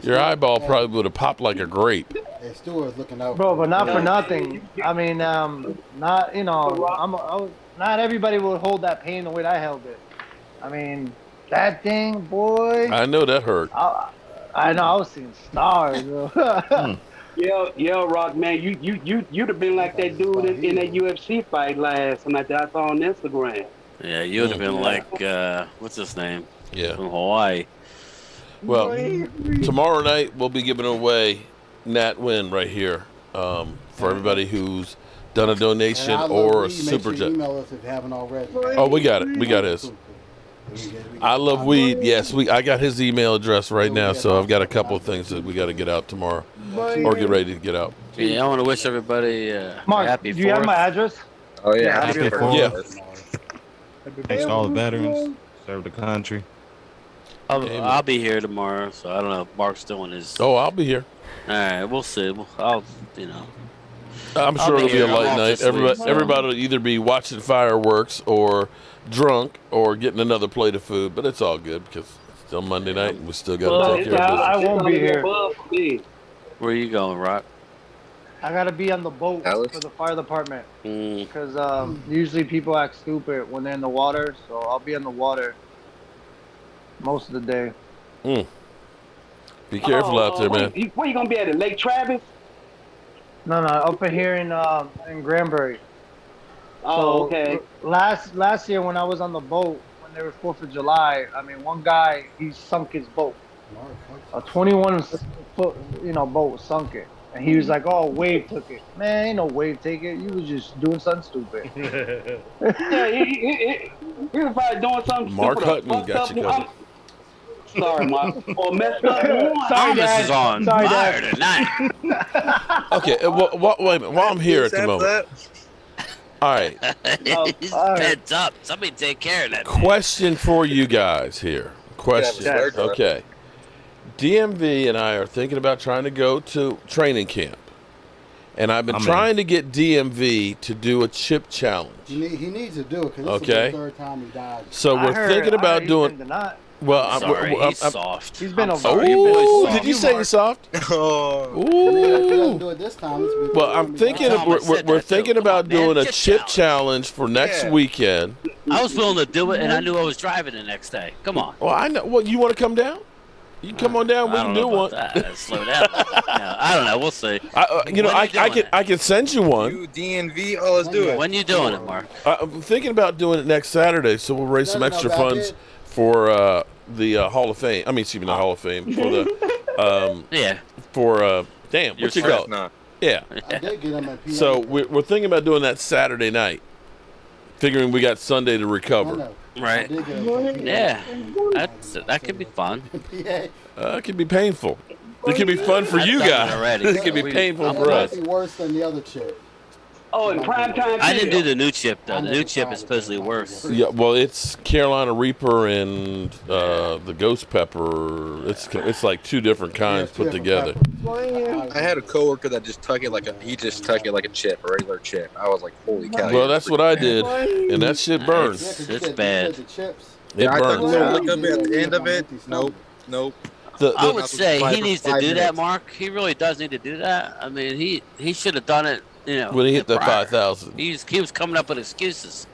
A: your eyeball probably would have popped like a grape.
E: Hey, Stewart's looking out.
K: Bro, but not for nothing. I mean, not not everybody will hold that pain the way I held it. I mean, that thing, boy.
A: I know that hurt.
K: I know. I was seeing stars, bro.
M: Yeah, Rock, man, you'd have been like that dude in that UFC fight last night that I saw on Instagram.
F: Yeah, you would have been like, what's his name?
A: Yeah.
F: From Hawaii.
A: Well, tomorrow night we'll be giving away Nat Win right here for everybody who's done a donation or a super chat.
E: Email us if you haven't already.
A: Oh, we got it. We got his. I love weed. Yes, I got his email address right now, so I've got a couple of things that we got to get out tomorrow or get ready to get out.
F: Yeah, I want to wish everybody
K: Mark,
F: happy
K: do you have
F: 4th.
K: my address?
B: Oh yeah,
D: Happy
B: happy
D: 4th.
A: Yeah.
D: Thanks to all the veterans. Serve the country.
F: I'll be here tomorrow, so I don't know if Mark's doing his.
A: Oh, I'll be here.
F: All right, we'll see. I'm
A: sure it'll be a light night.
F: Everybody
A: Everybody will either be watching fireworks or drunk or getting another plate of food, but it's all good because it's still Monday night and we still got to take care of business.
K: I won't be here.
F: Where are you going, Rock?
K: I gotta be on the boat
B: Alice?
K: for the fire department because usually people act stupid when they're in the water, so I'll be in the water most of the day.
A: Be careful out there, man.
M: Where you gonna be at? Lake Travis?
K: No, up in here in Granbury.
M: Oh, okay.
K: Last year when I was on the boat when there was 4th of July, I mean one guy he sunk his boat, a 21-foot boat sunk it, and he was like, "Oh, wave took it." Man, ain't no wave take it. You was just doing something stupid.
M: Yeah, he was probably doing something
A: Mark
M: stupid.
A: Hutton got you covered.
M: Sorry, Mark. Or messed up.
F: Thomas is on fire tonight.
A: Okay, well, wait a minute. While I'm here at the moment. All right.
F: He's pent up. Somebody take care of that.
A: Question for you guys here. Question. Okay. DMV and I are thinking about trying to go to training camp. And I've been trying to get DMV to do a chip challenge.
E: He needs to do it because this is the third time he died.
A: So we're thinking about doing. Well,
F: I'm soft.
K: He's been a
A: did you say he's soft?
E: Ooh. Do it this time.
A: Well, I'm thinking we're thinking about doing a chip challenge for next weekend.
F: I was willing to do it, and I knew I was driving the next day. Come on.
A: Well, I know. Well, you want to come down? You can come on down. We can do one.
F: Slow down. I don't know. We'll see.
A: I can send you one.
B: You DNV. Oh, let's do it.
F: When you doing it, Mark?
A: I'm thinking about doing it next Saturday, so we'll raise some extra funds for the Hall of Fame. I mean, excuse me, not Hall of Fame, for the for damn, what you call? Yeah.
E: I did get him at PA.
A: So we're thinking about doing that Saturday night, figuring we got Sunday to recover.
F: Right. Yeah. That could be fun.
A: It could be painful. It could be fun for you guys. It could be painful for us.
E: It might be worse than the other chip.
M: Oh, in prime time.
F: I didn't do the new chip though. The new chip is supposedly worse.
A: Yeah, well, it's Carolina Reaper and the Ghost Pepper. It's like two different kinds put together.
B: I had a coworker that just took it like a chip, a regular chip. I was like, holy cow.
A: Well, that's what I did, and that shit burns.
F: It's bad.
A: It
B: I took a
A: burns.
B: little lick of it at the end of it. Nope.
F: I would say he needs to do that, Mark. He really does need to do that. I mean, he should have done it. You know,
A: when he hit the 5,000.
F: He was coming up with excuses.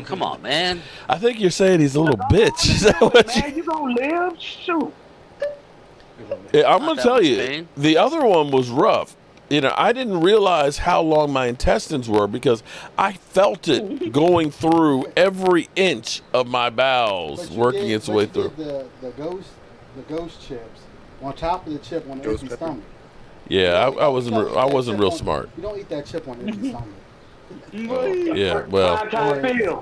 F: Come on, man.
A: I think you're saying he's a little bitch. Is that what
M: Man, you gonna live? Shoot.
A: I'm gonna tell you, the other one was rough. You know, I didn't realize how long my intestines were because I felt it going through every inch of my bowels, working its way through.
E: The ghost chips on top of the chip on the empty stomach.
A: Yeah, I wasn't real smart.
E: You don't eat that chip on the empty stomach.
A: Yeah, well,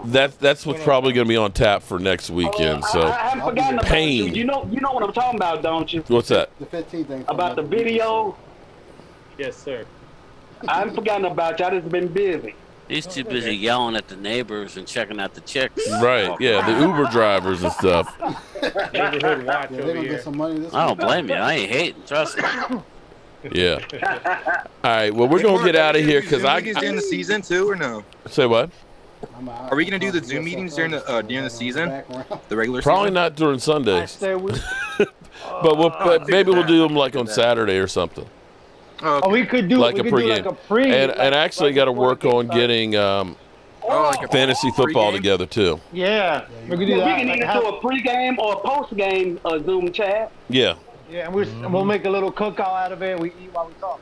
A: that's what's probably going to be on tap for next weekend. So,
M: I haven't forgotten about you. You know what I'm talking about, don't you?
A: What's that?
E: The 15th thing.
M: About the video.
H: Yes, sir.
M: I haven't forgotten about you. I just been busy.
F: He's too busy yelling at the neighbors and checking out the chicks.
A: Right, yeah, the Uber drivers and stuff.
H: Neighborhood watch over here.
F: I don't blame you. I ain't hating. Trust me.
A: Yeah. All right. Well, we're gonna get out of here because
B: meetings during the season too, or no?
A: Say what?
B: Are we gonna do the Zoom meetings during the season? The regular
A: Probably
B: season?
A: not during Sundays. But maybe we'll do them like on Saturday or something.
K: Oh, we could do
A: like
K: we
A: a
K: could
A: pregame.
K: do like a pre.
A: And actually got to work on getting fantasy football together too.
K: Yeah, we could do
M: We
K: that.
M: can either do a pregame or a postgame Zoom chat.
A: Yeah.
K: Yeah, and we'll make a little cookout out of it. We eat while we talk.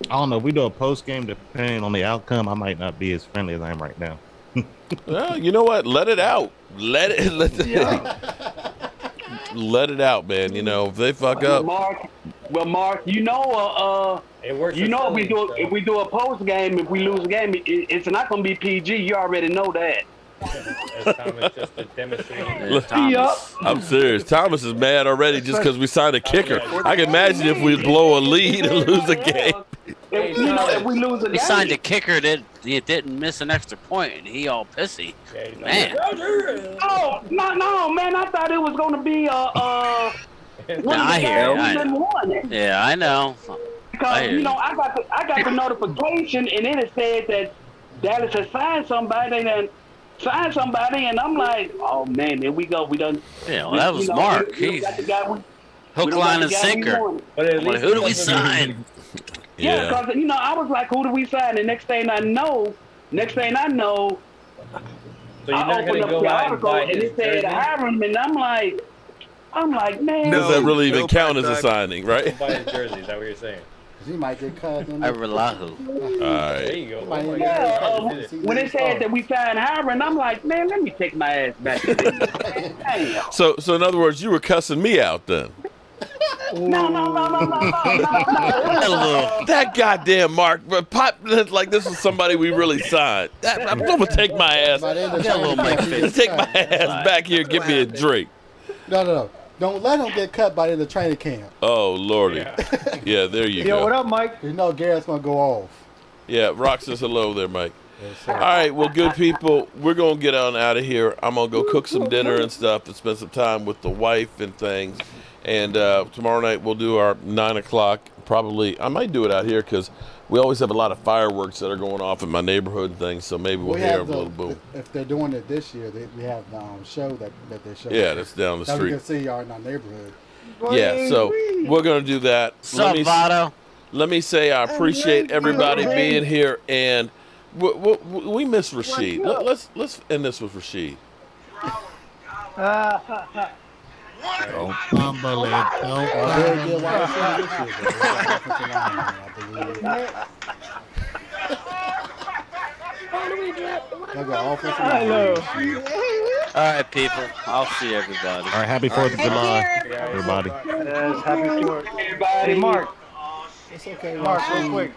D: I don't know. If we do a post game, depending on the outcome, I might not be as friendly as I am right now.
A: Well, you know what? Let it out. Let it out, man. You know, if they fuck up.
M: Mark, you know, if we do a post game, if we lose a game, it's not going to be PG. You already know that.
H: Thomas just a demonstrating.
A: Look, I'm serious. Thomas is mad already just because we signed a kicker. I can imagine if we blow a lead and lose a game.
M: If we lose a game,
F: He signed a kicker that he didn't miss an extra point, and he all pissy. Man.
M: Oh no, man! I thought it was going to be
F: I hear you. Yeah, I know.
M: Because I got the notification, and it had said that Dallas had signed somebody, and I'm like, oh man, there we go. We done.
F: Yeah, well, that was Mark. He's hook, line, and sinker. Who do we sign?
M: Yeah, because I was like, who do we sign? The next thing I know,
H: So you're not going to go out and buy
M: and it said Hiram, and I'm like, man.
A: Does that really even count as a signing, right?
H: Buy his jersey. Is that what you're saying?
E: He might get cut.
F: I rely.
A: All
H: There
A: right.
H: you go.
M: When it said that we signed Hiram, I'm like, man, let me take my ass back. Damn.
A: So in other words, you were cussing me out then.
M: No.
A: That goddamn Mark, but like this is somebody we really signed. I'm gonna take my ass. Take my ass back here. Give me a drink.
E: No. Don't let him get cut by the training camp.
A: Oh lordy. Yeah, there you go.
K: Yo, what up, Mike?
E: You know Garrett's gonna go off.
A: Yeah, Rock says hello there, Mike. All right, well, good people, we're gonna get on out of here. I'm gonna go cook some dinner and stuff and spend some time with the wife and things. And tomorrow night we'll do our 9 o'clock I might do it out here because we always have a lot of fireworks that are going off in my neighborhood and things. So maybe we'll hear a little boom.
E: If they're doing it this year, we have the show that they show.
A: Yeah, that's down the street.
E: We can see y'all in our neighborhood.
A: Yeah, so we're gonna do that. Let me say I appreciate everybody being here, and we miss Rashid. Let's end this with Rashid.
D: Don't fumble it. Don't
F: All right, people. I'll see everybody.
D: All right, happy 4th of July, everybody.
K: Yes, happy 4th. Hey, Mark.
E: It's okay,
K: Mark, real quick.